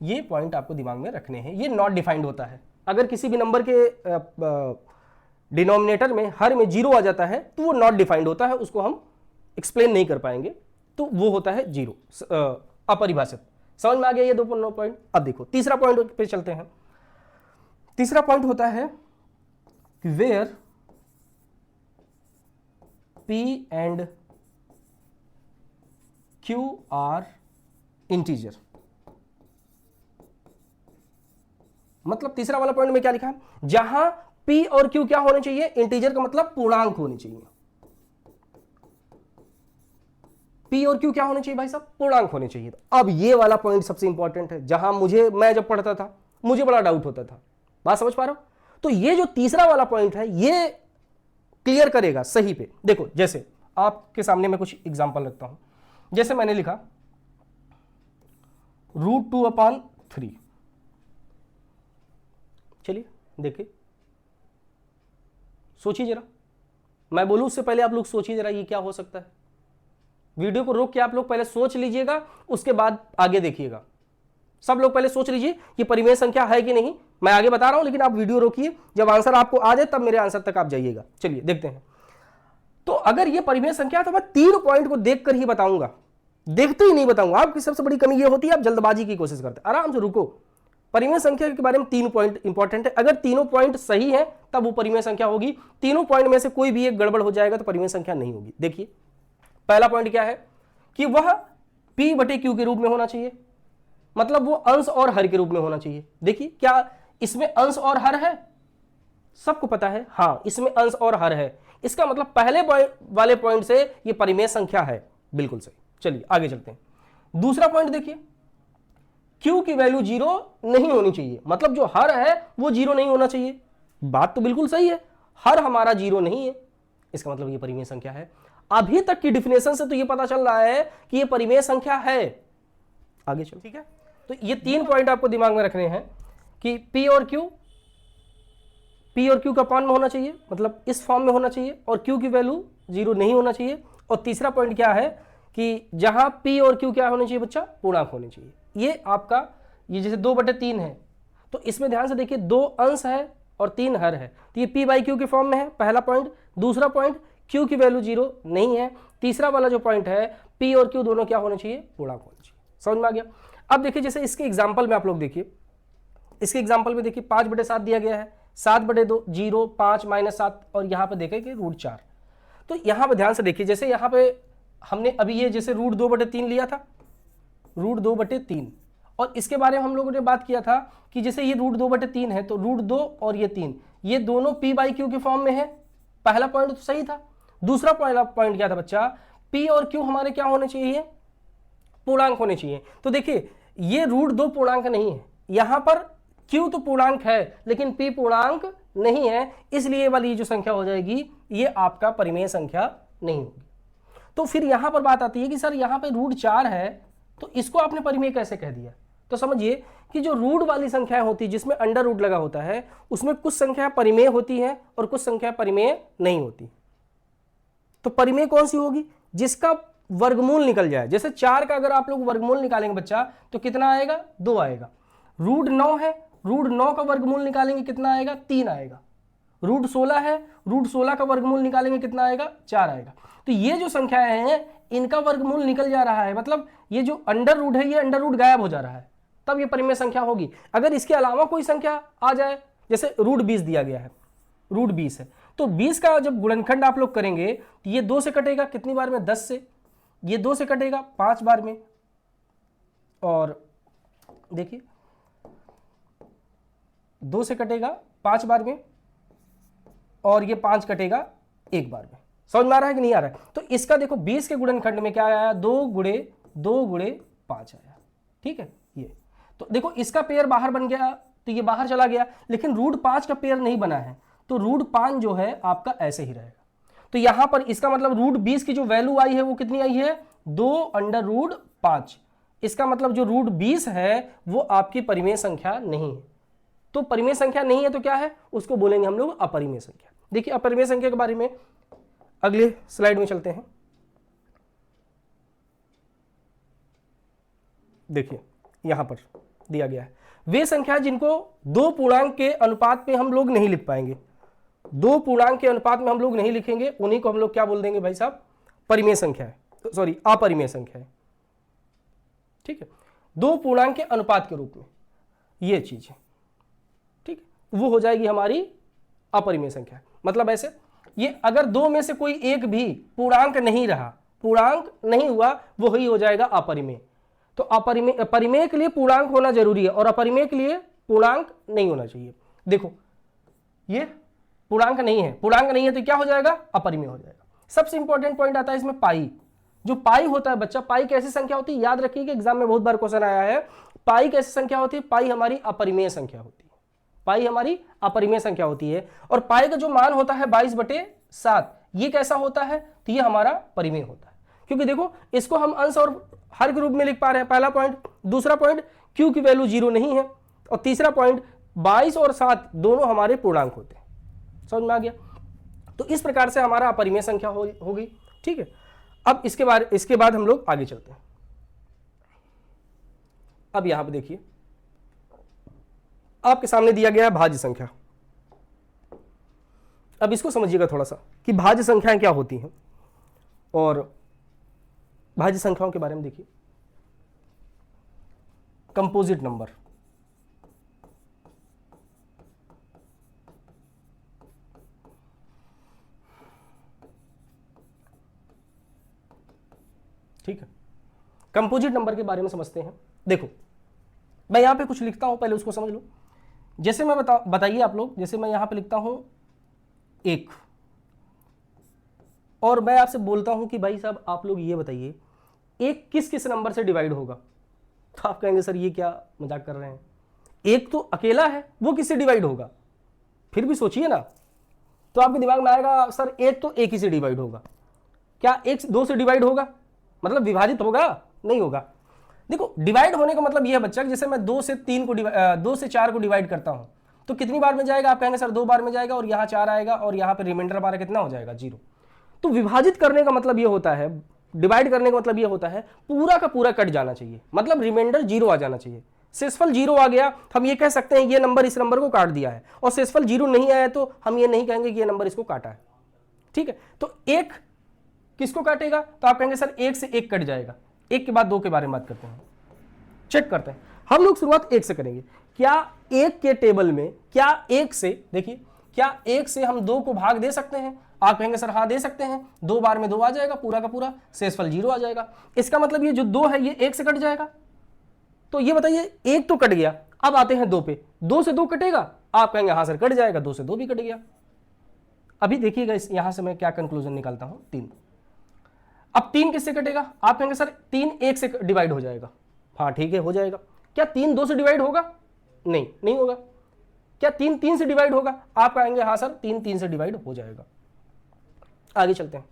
Speaker 1: ये पॉइंट आपको दिमाग में रखने हैं। ये नॉट डिफाइंड होता है। अगर किसी भी नंबर के डिनोमिनेटर में हर में 0 आ जाता है तो वो नॉट डिफाइंड होता है, उसको हम एक्सप्लेन नहीं कर पाएंगे, तो वो होता है 0, अपरिभाषित। समझ में आ गया ये 2 पॉइंट? अब देखो तीसरा पॉइंट पे चलते हैं। तीसरा पॉइंट होता है कि where p and q are integer. मतलब तीसरा वाला पॉइंट में क्या लिखा है? जहां p और q क्या होने चाहिए? इंटीजर का मतलब पूर्णांक होने चाहिए। p और q क्या होने चाहिए भाई साहब? पूर्णांक होने चाहिए। अब ये वाला पॉइंट सबसे इंपॉर्टेंट है, जहां मैं जब पढ़ता था मुझे बड़ा डाउट होता था। बात समझ पा रहे हो? तो ये जो तीसरा वाला पॉइंट है ये क्लियर करेगा सही पे। देखो जैसे आपके सामने मैं कुछ एग्जांपल रखता हूं। जैसे मैंने लिखा √2/3। चलिए देखिए, सोचिए जरा, मैं बोलूं उससे पहले आप लोग सोचिए जरा ये क्या हो सकता है। वीडियो को रोक के आप लोग पहले सोच लीजिएगा, उसके बाद आगे देखिएगा। सब लोग पहले सोच लीजिए कि परिमेय संख्या है कि नहीं। मैं आगे बता रहा हूं लेकिन आप वीडियो रोकिए, जब आंसर आपको आ जाए तब मेरे आंसर तक आप जाइएगा। चलिए देखते हैं। तो अगर ये परिमेय संख्या तो मैं 3 पॉइंट को देखकर ही बताऊंगा, देखते ही नहीं बताऊंगा। आपकी सबसे बड़ी कमी ये होती है आप जल्दबाजी की कोशिश करते हैं। आराम से रुको। परिमेय संख्या के बारे में 3 पॉइंट इंपॉर्टेंट है। अगर तीनों पॉइंट सही है तब वो परिमेय संख्या होगी। तीनों पॉइंट में से कोई भी एक गड़बड़ हो जाएगा तो परिमेय संख्या नहीं होगी। देखिए पहला पॉइंट क्या है कि वह p/q के रूप में होना चाहिए, मतलब वो अंश और हर के रूप में होना चाहिए। देखिए क्या इसमें अंश और हर है? सबको पता है हाँ इसमें अंश और हर है। इसका मतलब पहले वाले पॉइंट से ये परिमेय संख्या है। बिल्कुल सही। चलिए आगे चलते हैं। दूसरा पॉइंट देखिए, q की वैल्यू 0 नहीं होनी चाहिए, मतलब जो हर है वो 0 नहीं होना चाहिए। बात तो बिल्कुल सही है, हर हमारा 0 नहीं है, इसका मतलब ये परिमेय संख्या है। अभी तक की डिफिनेशन से तो ये पता चल रहा है कि ये परिमेय संख्या है। आगे चलो। ठीक है, तो ये 3 पॉइंट आपको दिमाग में रखने हैं कि p और q का फॉर्म में होना चाहिए, मतलब इस फॉर्म में होना चाहिए, और q की वैल्यू 0 नहीं होना चाहिए। और तीसरा पॉइंट क्या है कि जहां p और q क्या होने चाहिए बच्चा, पूर्णांक होने चाहिए। ये आपका ये जैसे 2/3 है, तो इसमें ध्यान से देखिए 2 अंश है और 3 हर है, तो ये p/q के फॉर्म में है, पहला पॉइंट। दूसरा पॉइंट, q की वैल्यू 0 नहीं है। तीसरा वाला जो पॉइंट है, p और q दोनों क्या होने चाहिए, पूर्णांक होने चाहिए। समझ में आ गया। अब देखिए जैसे इसके एग्जाम्पल में आप लोग देखिए, इसके एग्जाम्पल में देखिए 5/7 दिया गया है, 7/2 0 5 -7 और यहाँ पे देखें कि √4। तो यहाँ पे ध्यान से देखिए, जैसे यहाँ पे हमने अभी ये जैसे √2/3 लिया था, √2/3, और इसके बारे में हम लोगों ने बात किया था कि जैसे ये √2/3 है तो √2 और ये 3 ये दोनों p/q के फॉर्म में है। पहला पॉइंट तो सही था। दूसरा पॉइंट क्या था बच्चा, p और q हमारे क्या होने चाहिए, पूर्णांक होने चाहिए। तो देखिए ये √2 पूर्णांक नहीं है, यहां पर q तो पूर्णांक है लेकिन p पूर्णांक नहीं है, इसलिए वाली जो संख्या हो जाएगी ये आपका परिमेय संख्या नहीं होगी। तो फिर यहां पर बात आती है कि सर यहां पे √4 है तो इसको आपने परिमेय कैसे कह दिया। तो समझिए कि जो रूट वाली संख्याएं होती है जिसमें अंडर रूट लगा होता है, उसमें कुछ संख्या परिमेय होती है और कुछ संख्या परिमेय नहीं होती। तो परिमेय कौन सी होगी, जिसका वर्गमूल निकल जाए। जैसे 4 का अगर आप लोग वर्गमूल निकालेंगे बच्चा तो कितना आएगा, 2 आएगा। √9 है, √9 का वर्गमूल निकालेंगे कितना आएगा, 3 आएगा। √16 है, √16 का वर्गमूल निकालेंगे कितना आएगा, 4 आएगा। तो ये जो संख्याएं हैं इनका वर्गमूल निकल जा रहा है, मतलब ये जो अंडर रूट है ये अंडर रूट गायब हो जा रहा है, तब ये परिमेय संख्या होगी। अगर इसके अलावा कोई संख्या आ जाए, जैसे √20 दिया गया है, √20 है, तो 20 का जब गुणनखंड आप लोग करेंगे तो ये 2 से कटेगा कितनी बार में, 10 से। ये 2 से कटेगा 5 बार में, और देखिए 2 से कटेगा 5 बार में, और ये 5 कटेगा 1 बार में। समझ में आ रहा है कि नहीं आ रहा है। तो इसका देखो 20 के गुणनखंड में क्या आया, 2×2×5 आया। ठीक है, ये तो देखो इसका पेयर बाहर बन गया तो ये बाहर चला गया, लेकिन √5 का पेयर नहीं बना है, तो √5 जो है आपका ऐसे ही रहेगा। तो यहां पर इसका मतलब √20 की जो वैल्यू आई है वो कितनी आई है, 2√5। इसका मतलब जो √20 है वो आपकी परिमेय संख्या नहीं है। तो परिमेय संख्या नहीं है तो क्या है, उसको बोलेंगे हम लोग अपरिमेय संख्या। देखिए अपरिमेय संख्या के बारे में अगले स्लाइड में चलते हैं। देखिए यहां पर दिया गया है वे संख्या जिनको 2 पूर्णांक के अनुपात में हम लोग नहीं लिख पाएंगे, 2 पूर्णांक के अनुपात में हम लोग नहीं लिखेंगे, उन्हीं को हम लोग क्या बोल देंगे भाई साहब, परिमेय संख्या है, सॉरी अपरिमेय संख्या है। ठीक है, 2 पूर्णांक के अनुपात के रूप में ये चीज है। ठीक है, वो हो जाएगी हमारी अपरिमेय संख्या। मतलब ऐसे ये अगर 2 में से कोई एक भी पूर्णांक नहीं रहा, पूर्णांक नहीं हुआ, वो ही हो जाएगा अपरिमेय। तो अपरिमेय, परिमेय के लिए पूर्णांक होना जरूरी है और अपरिमेय के लिए पूर्णांक नहीं होना चाहिए। देखो ये पूर्णांक नहीं है, पूर्णांक नहीं है तो क्या हो जाएगा, अपरिमेय हो जाएगा। सबसे इंपॉर्टेंट पॉइंट आता है इसमें पाई। जो पाई होता है बच्चा, पाई कैसी संख्या होती है, याद रखिए कि एग्जाम में बहुत बार क्वेश्चन आया है। पाई कैसी संख्या होती है, पाई हमारी अपरिमेय संख्या होती है, पाई हमारी अपरिमेय संख्या होती है। और पाई का जो मान होता है 22/7, ये कैसा होता है, तो ये हमारा परिमेय होता है। क्योंकि देखो इसको हम अंश और हर के रूप में लिख पा रहे हैं, पहला पॉइंट। दूसरा पॉइंट, q की वैल्यू 0 नहीं है, और तीसरा पॉइंट 22 और 7 दोनों हमारे पूर्णांक होते हैं। समझ में आ गया। तो इस प्रकार से हमारा अपरिमेय संख्या हो गई। ठीक है, अब इसके बाद हम लोग आगे चलते हैं। अब यहां पे देखिए आपके सामने दिया गया है भाज्य संख्या। अब इसको समझिएगा थोड़ा सा कि भाज्य संख्याएं क्या होती हैं, और भाज्य संख्याओं के बारे में देखिए। कंपोजिट नंबर, ठीक है, कंपोजिट नंबर के बारे में समझते हैं। देखो मैं यहां पे कुछ लिखता हूं, पहले उसको समझ लो। जैसे मैं बताइए आप लोग, जैसे मैं यहां पे लिखता हूं 1, और मैं आपसे बोलता हूं कि भाई साहब आप लोग ये बताइए 1 किस किस नंबर से डिवाइड होगा। तो आप कहेंगे सर ये क्या मजाक कर रहे हैं, 1 तो अकेला है, वो किससे डिवाइड होगा। फिर भी सोचिए ना, तो आपके दिमाग में आएगा सर 1 तो 1 ही से डिवाइड होगा। क्या 1 2 से डिवाइड होगा, मतलब विभाजित होगा, नहीं होगा। देखो डिवाइड होने का मतलब यह है बच्चा, जैसे मैं 2 से 4 को डिवाइड करता हूं तो कितनी बार में जाएगा, आप कहेंगे सर 2 बार में जाएगा, और यहां 4 आएगा, और यहां पे रिमाइंडर हमारा कितना हो जाएगा, 0। तो विभाजित करने का मतलब यह होता है, डिवाइड करने का मतलब ये होता है पूरा का पूरा कट जाना चाहिए, मतलब रिमाइंडर 0 आ जाना चाहिए। शेषफल 0 आ गया, हम ये कह सकते हैं ये नंबर इस नंबर को काट दिया है, और शेषफल 0 नहीं आया तो हम ये नहीं कहेंगे कि ये नंबर इसको काटा है। ठीक है, तो 1 किसको काटेगा, तो आप कहेंगे सर 1 से 1 कट जाएगा। 1 के बाद 2 के बारे में बात करते हैं, चेक करते हैं। हम लोग शुरुआत 1 से करेंगे। क्या 1 के टेबल में, क्या 1 से, देखिए क्या 1 से हम 2 को भाग दे सकते हैं? आप कहेंगे सर हाँ दे सकते हैं, 2 बार में 2 आ जाएगा, पूरा का पूरा, शेषफल 0 आ जाएगा। इसका मतलब ये जो 2 है ये 1 से कट जाएगा। तो ये बताइए 1 तो कट गया, अब आते हैं 2 पे, 2 से 2 कटेगा? आप कहेंगे हाँ सर कट जाएगा, 2 से 2 भी कट गया। अभी देखिएगा यहां से मैं क्या कंक्लूजन निकालता हूं, 3। अब 3 किससे कटेगा? आप कहेंगे सर 3 1 से डिवाइड हो जाएगा। हाँ ठीक है, हो जाएगा। क्या 3 2 से डिवाइड होगा? नहीं होगा। क्या 3 3 से डिवाइड होगा? आप कहेंगे हाँ सर 3 3 से डिवाइड हो जाएगा। आगे चलते हैं,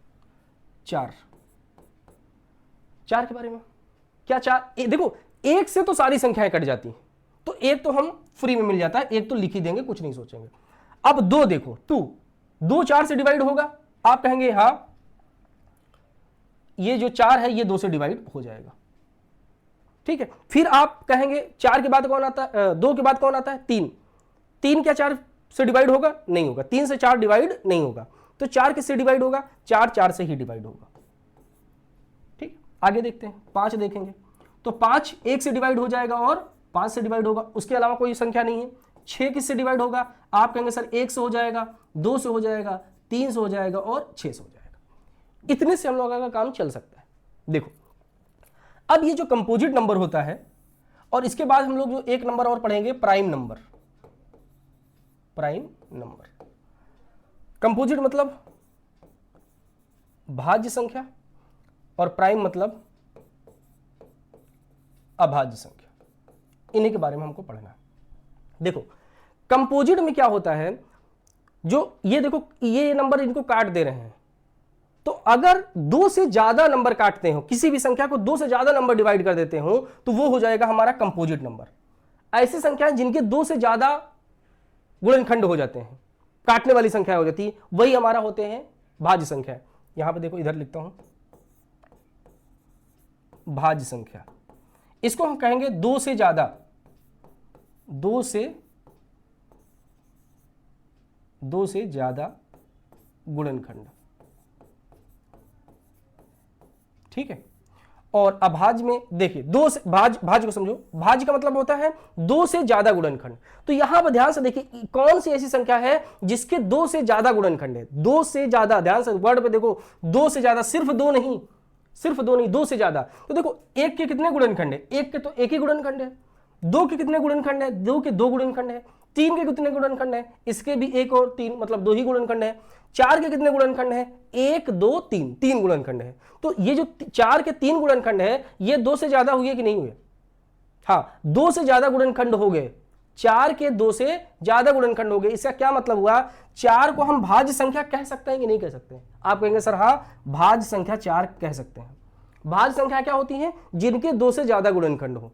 Speaker 1: 4 के बारे में। क्या 4, देखो 1 से तो सारी संख्याएं कट जाती हैं, तो 1 तो हम फ्री में मिल जाता है, 1 तो लिख ही देंगे, कुछ नहीं सोचेंगे। अब 2 देखो, 2 4 से डिवाइड होगा? आप कहेंगे हाँ, ये जो 4 है ये 2 से डिवाइड हो जाएगा। ठीक है, फिर आप कहेंगे 4 के बाद कौन आता है, 2 के बाद कौन आता है? 3। 3 क्या 4 से डिवाइड होगा? नहीं होगा। 3 से 4 डिवाइड नहीं होगा, तो 4 किससे डिवाइड होगा? 4 4 से ही डिवाइड होगा। ठीक, आगे देखते हैं, 5 देखेंगे तो 5 1 से डिवाइड हो जाएगा और 5 से डिवाइड होगा, उसके अलावा कोई संख्या नहीं है। 6 किससे डिवाइड होगा? आप कहेंगे सर 1 से हो जाएगा, 2 से हो जाएगा, 3 से हो जाएगा और 6 से हो जाएगा। इतने से हम लोगों का काम चल सकता है। देखो अब ये जो कंपोजिट नंबर होता है, और इसके बाद हम लोग जो एक नंबर और पढ़ेंगे, prime number. Prime number, composite मतलब भाज्य संख्या और प्राइम मतलब अभाज्य संख्या। इन्हीं के बारे में हमको पढ़ना है। देखो कंपोजिट में क्या होता है, जो ये देखो ये नंबर इनको काट दे रहे हैं, तो अगर 2 से ज्यादा नंबर काटते हो, किसी भी संख्या को 2 से ज्यादा नंबर डिवाइड कर देते हो, तो वो हो जाएगा हमारा कंपोजिट नंबर। ऐसी संख्याएं जिनके 2 से ज्यादा गुणनखंड हो जाते हैं, काटने वाली संख्या हो जाती है, वही हमारा होते हैं भाज्य संख्या। यहां पे देखो इधर लिखता हूं भाज्य संख्या। इसको हम कहेंगे 2 से ज्यादा, 2 से ज्यादा गुणनखंड। ठीक है, और अभाज्य में देखिए 2 से भाज्य को समझो, भाज्य का मतलब होता है 2 से ज्यादा गुणनखंड। तो यहां पर ध्यान से देखिए कौन सी ऐसी संख्या है जिसके 2 से ज्यादा गुणनखंड है। 2 से ज्यादा, ध्यान से वर्ड पे देखो, 2 से ज्यादा, सिर्फ 2 नहीं, 2 से ज्यादा। तो देखो 1 के कितने गुणनखंड है? 1 के तो 1 ही गुणनखंड है। 2 के कितने गुणनखंड है? 2 के 2 गुणनखंड है। 3 के कितने गुणनखंड है? इसके भी 1 और 3 मतलब 2 ही गुणनखंड है। 4 के कितने गुणनखंड है? 1 2 3, 3 गुणनखंड है। तो ये जो 4 के 3 गुणनखंड है, ये 2 से ज्यादा हुए कि नहीं हुए? हाँ, 2 से ज्यादा गुणनखंड हो गए। 4 के 2 से ज्यादा गुणनखंड हो गए। इसका क्या मतलब हुआ? 4 को हम भाज्य संख्या कह सकते हैं कि नहीं कह सकते? आप कहेंगे सर हाँ, भाज्य संख्या 4 कह सकते हैं। भाज्य संख्या क्या होती है? जिनके 2 से ज्यादा गुणनखंड हो।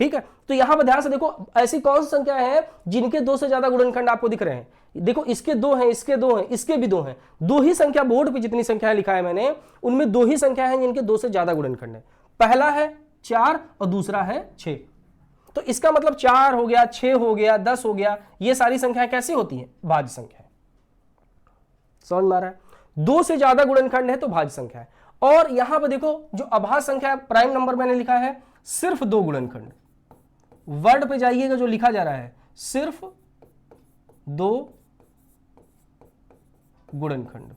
Speaker 1: ठीक है, तो यहां पर ध्यान से देखो ऐसी कौन सी संख्या है जिनके 2 से ज्यादा गुणनखंड आपको दिख रहे हैं? देखो इसके 2 हैं, इसके 2 हैं, इसके भी 2 हैं। 2 ही संख्या, बोर्ड पे जितनी संख्याएं लिखा है मैंने, उनमें 2 ही संख्या है जिनके 2 से ज्यादा गुणनखंड है। पहला है 4 और दूसरा है 6। तो इसका मतलब 4 हो गया, 6 हो गया, 10 हो गया, ये सारी संख्याएं कैसी होती हैं? भाज्य संख्या। समझ में आ रहा है? 2 से ज्यादा गुणनखंड है तो भाज्य संख्या है। और यहां पर देखो जो अभाज्य संख्या प्राइम नंबर मैंने लिखा है, सिर्फ 2 गुणनखंड। वर्ड पे जाइएगा जो लिखा जा रहा है, सिर्फ 2 गुणनखंड,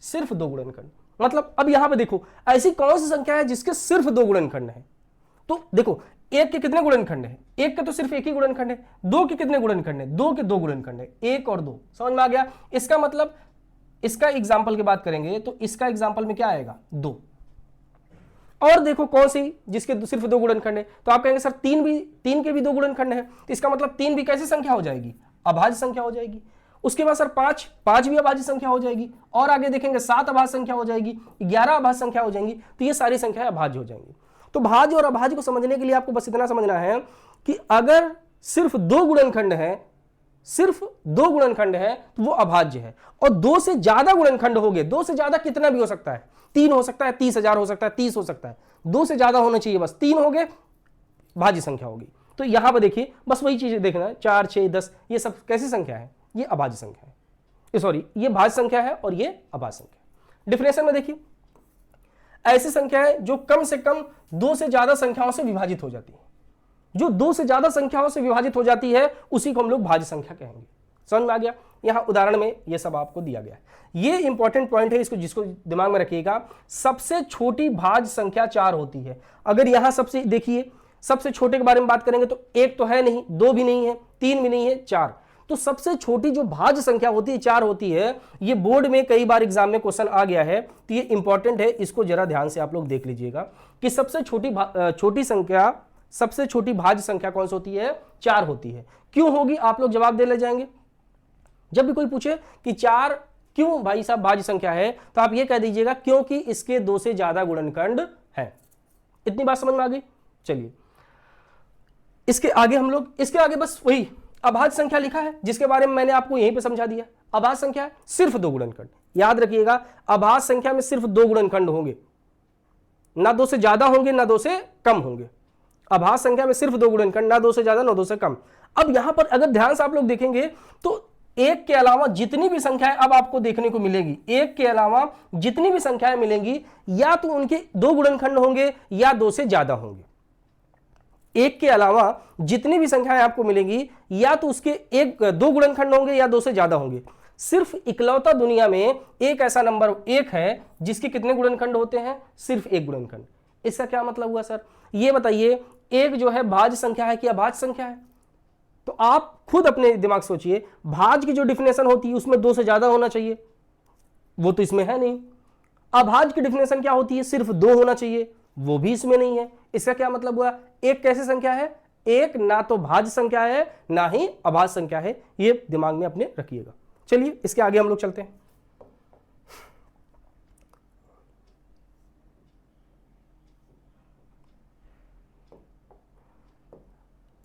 Speaker 1: सिर्फ 2 गुणनखंड। मतलब अब यहां पे देखो ऐसी कौन सी संख्या है जिसके सिर्फ 2 गुणनखंड है? तो देखो 1 के कितने गुणनखंड है? 1 का तो सिर्फ 1 ही गुणनखंड है। 2 के कितने गुणनखंड है? 2 के 2 गुणनखंड है, 1 और 2। समझ में आ गया? इसका मतलब इसका एग्जाम्पल की बात करेंगे तो इसका एग्जाम्पल में क्या आएगा? 2। और देखो कौन सी जिसके सिर्फ 2 गुणनखंड है? तो आप कहेंगे सर 3 के भी 2 गुणनखंड है। तो इसका मतलब 3 भी कैसी संख्या हो जाएगी? अभाज्य संख्या हो जाएगी। उसके बाद सर 5 भी अभाज्य संख्या हो जाएगी। और आगे देखेंगे 7 अभाज्य संख्या हो जाएगी, 11 अभाज्य संख्या हो जाएंगी। तो ये सारी संख्याएं अभाज्य हो जाएंगी। तो भाज्य और अभाज्य को समझने के लिए आपको बस इतना समझना है कि अगर सिर्फ 2 गुणनखंड है, सिर्फ 2 गुणनखंड है तो वो अभाज्य है। और 2 से ज्यादा गुणनखंड हो गए, 2 से ज्यादा कितना भी हो सकता है, 3 हो सकता है, 30,000 हो सकता है, 30 हो सकता है, 2 से ज्यादा होना चाहिए, बस 3 हो गए भाज्य संख्या होगी। तो यहां पर देखिए बस वही चीज देखना है, 4, 6, 10 ये सब कैसी संख्या है, ये अभाज्य संख्या है, सॉरी ये भाज्य संख्या है और ये अभाज्य संख्या है। डिफिनेशन में देखिए ऐसी संख्या है जो कम से कम 2 से ज्यादा संख्याओं से विभाजित हो जाती है, जो 2 से ज्यादा संख्याओं से विभाजित हो जाती है उसी को हम लोग भाज्य संख्या कहेंगे। समझ में आ गया? यहां उदाहरण में ये सब आपको दिया गया है। ये इंपॉर्टेंट पॉइंट है, इसको जिसको दिमाग में रखिएगा। सबसे छोटी भाज्य संख्या 4 होती है। अगर यहां सबसे देखिए सबसे छोटे के बारे में बात करेंगे तो 1 तो है नहीं, 2 भी नहीं है, 3 भी नहीं है, 4। तो सबसे छोटी जो भाज्य संख्या होती है 4 होती है। ये बोर्ड में कई बार एग्जाम में क्वेश्चन आ गया है, तो ये इंपॉर्टेंट है, इसको जरा ध्यान से आप लोग देख लीजिएगा कि सबसे छोटी भाज्य संख्या कौन सी होती है? 4 होती है। क्यों होगी? आप लोग जवाब दे ले जाएंगे। जब भी कोई पूछे कि 4 क्यों भाई साहब भाज्य संख्या है, तो आप ये कह दीजिएगा क्योंकि इसके 2 से ज्यादा गुणनखंड हैं। इतनी बात समझ में आ गई? चलिए इसके आगे बस वही अभाज्य संख्या लिखा है जिसके बारे में मैंने आपको यहीं पे समझा दिया। अभाज्य संख्या है सिर्फ 2 गुणनखंड। याद रखिएगा अभाज्य संख्या में सिर्फ 2 गुणनखंड होंगे, ना 2 से ज्यादा होंगे ना 2 से कम होंगे। अभाज्य संख्या में सिर्फ 2 गुणनखंड, ना 2 से ज्यादा ना 2 से कम। अब यहां पर अगर ध्यान से आप लोग देखेंगे तो 1 के अलावा जितनी भी संख्याएं अब आपको देखने को मिलेगी, 1 के अलावा जितनी भी संख्याएं मिलेंगी या तो उनके 2 गुणनखंड होंगे या 2 से ज्यादा होंगे। 1 के अलावा जितनी भी संख्याएं आपको मिलेंगी या तो उसके 2 गुणनखंड होंगे या 2 से ज्यादा होंगे। सिर्फ इकलौता दुनिया में एक ऐसा नंबर 1 है जिसके कितने गुणनखंड होते हैं? सिर्फ 1 गुणनखंड। इसका क्या मतलब हुआ सर? ये बताइए 1 जो है भाज्य संख्या है कि अभाज्य संख्या है? तो आप खुद अपने दिमाग सोचिए, भाज्य की जो डिफिनेशन होती है उसमें 2 से ज्यादा होना चाहिए, वो तो इसमें है नहीं। अभाज्य की डिफिनेशन क्या होती है? सिर्फ 2 होना चाहिए, वो भी इसमें नहीं है। इसका क्या मतलब हुआ? 1 कैसी संख्या है? 1 ना तो भाज्य संख्या है ना ही अभाज्य संख्या है। ये दिमाग में अपने रखिएगा। चलिए इसके आगे हम लोग चलते हैं।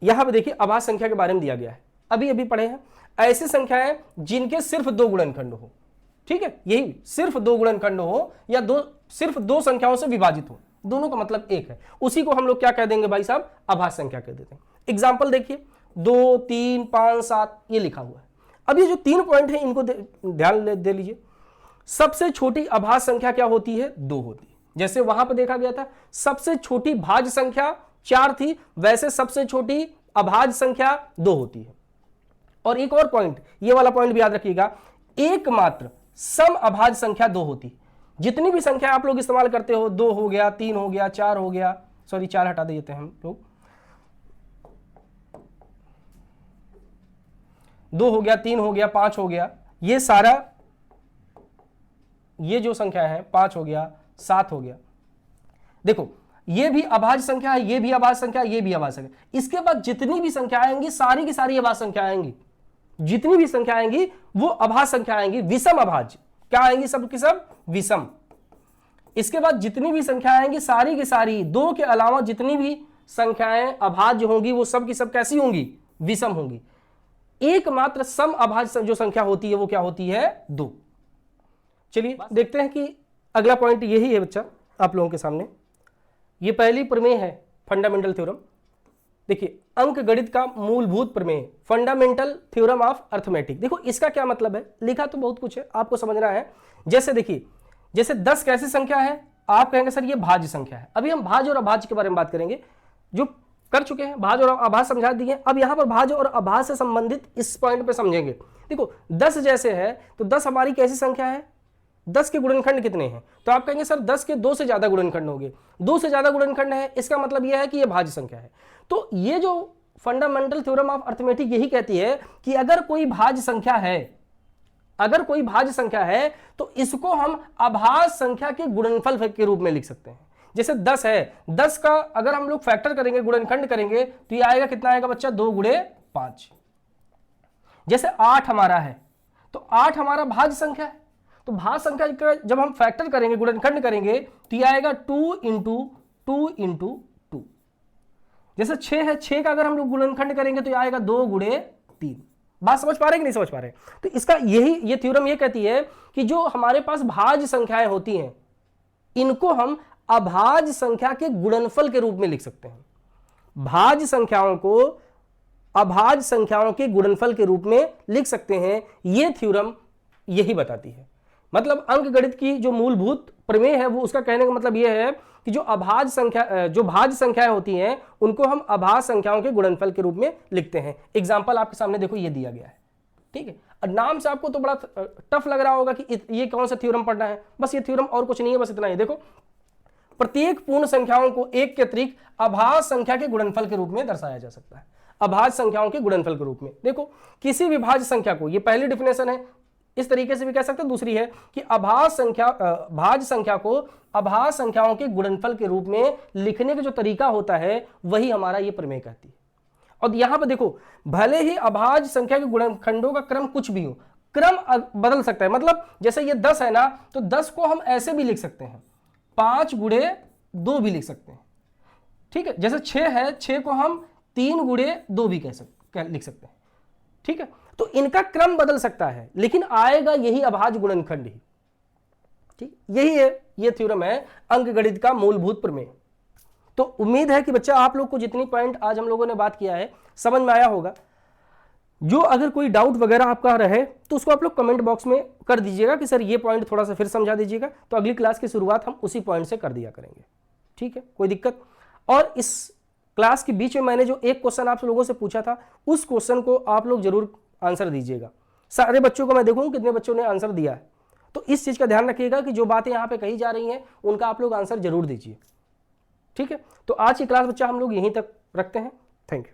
Speaker 1: यहां पे देखिए अभाज्य संख्या के बारे में दिया गया है, अभी पढ़े हैं। ऐसी संख्याएं जिनके सिर्फ 2 गुणनखंड हो, ठीक है, यही सिर्फ 2 गुणनखंड हो या सिर्फ 2 संख्याओं से विभाजित हो, दोनों का मतलब 1 है, उसी को हम लोग क्या कह देंगे भाई साहब? अभाज्य संख्या कह देते हैं। एग्जाम्पल देखिए 2, 3, 5, 7 ये लिखा हुआ है। अब ये जो 3 पॉइंट है इनको ध्यान दे लीजिए। सबसे छोटी अभाज्य संख्या क्या होती है? 2 होती है। जैसे वहां पर देखा गया था सबसे छोटी भाज्य संख्या 4 थी, वैसे सबसे छोटी अभाज्य संख्या 2 होती है। और एक और पॉइंट, ये वाला पॉइंट भी याद रखिएगा, एकमात्र सम अभाज्य संख्या 2 होती है। जितनी भी संख्या आप लोग इस्तेमाल करते हो, 2 हो गया, 3 हो गया, 4 हो गया, सॉरी 4 हटा देते हैं हम लोग, 2 हो गया, 3 हो गया, 5 हो गया, ये सारा ये जो संख्या है 5 हो गया, 7 हो गया, देखो ये भी अभाज्य संख्या है, ये भी अभाज्य संख्या, ये भी अभाज्य संख्या। इसके बाद जितनी भी संख्या आएंगी सारी की सारी अभाज्य संख्या आएंगी। जितनी भी संख्या आएंगी वो अभाज्य संख्या आएंगी, विषम अभाज्य। क्या आएंगी? सब की सब विषम। इसके बाद जितनी भी संख्या आएंगी सारी की सारी, 2 के अलावा जितनी भी संख्याएं अभाज्य होंगी वो सब की सब कैसी होंगी? विषम होंगी। एकमात्र सम अभाज्य जो संख्या होती है वो क्या होती है? 2। चलिए देखते हैं कि अगला पॉइंट यही है बच्चा आप लोगों के सामने। ये पहली प्रमेय है, फंडामेंटल थ्योरम। देखिए अंक गणित का मूलभूत प्रमेय, फंडामेंटल थ्योरम ऑफ अर्थमेटिक। देखो इसका क्या मतलब है, लिखा तो बहुत कुछ है, आपको समझना है। जैसे देखिए, जैसे 10 कैसी संख्या है? आप कहेंगे सर ये भाज्य संख्या है। अभी हम भाज्य और अभाज्य के बारे में बात करेंगे, जो कर चुके हैं, भाज्य और अभाज्य समझा दिए। अब यहां पर भाज्य और अभाज्य से संबंधित इस पॉइंट पे समझेंगे। देखो 10 जैसे है तो 10 हमारी कैसी संख्या है? 10 के गुणनखंड कितने हैं? तो आप कहेंगे सर 10 के 2 से ज्यादा गुणनखंड होंगे। 2 से ज्यादा गुणनखंड है, इसका मतलब यह है कि यह भाज्य संख्या है। तो ये जो फंडामेंटल थ्योरम ऑफ अर्थमेटिक यही कहती है कि अगर कोई भाज्य संख्या है, अगर कोई भाज्य संख्या है तो इसको हम अभाज्य संख्या के गुणनफल के रूप में लिख सकते हैं। जैसे 10 है, 10 का अगर हम लोग फैक्टर करेंगे, गुणनखंड करेंगे, तो ये आएगा कितना आएगा बच्चा? 2 गुणे 5। जैसे 8 हमारा है तो 8 हमारा भाज्य संख्या है, तो भाज्य संख्या का जब हम फैक्टर करेंगे, गुणनखंड करेंगे, तो ये आएगा 2 इंटू 2 इंटू 2। जैसे 6 है, 6 का अगर हम लोग गुणनखंड करेंगे तो ये आएगा 2 गुणे 3। बात समझ पा रहे हैं कि नहीं समझ पा रहे हैं? तो इसका ये थ्योरम ये कहती है कि जो हमारे पास भाज्य संख्याएं होती हैं इनको हम अभाज्य संख्या के गुणनफल के रूप में लिख सकते हैं। भाज्य संख्याओं को अभाज्य संख्याओं के गुणनफल के रूप में लिख सकते हैं। यह थ्योरम यही बताती है। मतलब अंकगणित की जो मूलभूत प्रमेय है वो उसका कहने का मतलब यह है कि जो भाज्य संख्याएं होती हैं उनको हम अभाज्य संख्याओं के गुणनफल के रूप में लिखते हैं। एग्जांपल आपके सामने देखो ये दिया गया है, ठीक है। नाम से आपको तो बड़ा टफ लग रहा होगा कि ये कौन सा थ्योरम पढ़ना है। बस ये थ्योरम और कुछ नहीं है, बस इतना ही। देखो, प्रत्येक पूर्ण संख्याओं को एक के अतिरिक्त अभाज्य संख्या के गुणनफल के रूप में दर्शाया जा सकता है। अभाज्य संख्याओं के गुणनफल के रूप में देखो, किसी भी भाज्य संख्या को, ये पहली डिफिनेशन है, इस तरीके से भी कह सकते हैं। दूसरी है कि भाज्य संख्या को अभाज्य संख्याओं के गुणनफल के रूप में लिखने का जो तरीका होता है वही हमारा ये प्रमेय कहती है। और यहां पर देखो, भले ही अभाज्य संख्या के गुणनखंडों का क्रम कुछ भी हो, क्रम बदल सकता है। मतलब जैसे ये 10 है ना, तो 10 को हम ऐसे भी लिख सकते हैं, 5 गुणे 2 भी लिख सकते हैं, ठीक है। जैसे 6 है, 6 को हम 3 गुणे 2 भी लिख सकते हैं, ठीक है। तो इनका क्रम बदल सकता है लेकिन आएगा यही अभाज्य गुणनखंड ही, ठीक। यही है, ये थ्योरम है अंकगणित का मूलभूत प्रमेय। तो उम्मीद है कि बच्चा आप लोग को जितनी पॉइंट आज हम लोगों ने बात किया है समझ में आया होगा। जो अगर कोई डाउट वगैरह आपका रहे तो उसको आप लोग कमेंट बॉक्स में कर दीजिएगा कि सर ये पॉइंट थोड़ा सा फिर समझा दीजिएगा, तो अगली क्लास की शुरुआत हम उसी पॉइंट से कर दिया करेंगे, ठीक है। कोई दिक्कत? और इस क्लास के बीच में मैंने जो एक क्वेश्चन आप लोगों से पूछा था उस क्वेश्चन को आप लोग जरूर आंसर दीजिएगा। सारे बच्चों को मैं देखूंगा कितने बच्चों ने आंसर दिया है। तो इस चीज का ध्यान रखिएगा कि जो बातें यहाँ पे कही जा रही हैं उनका आप लोग आंसर जरूर दीजिए, ठीक है। तो आज की क्लास बच्चा हम लोग यहीं तक रखते हैं। Thank you.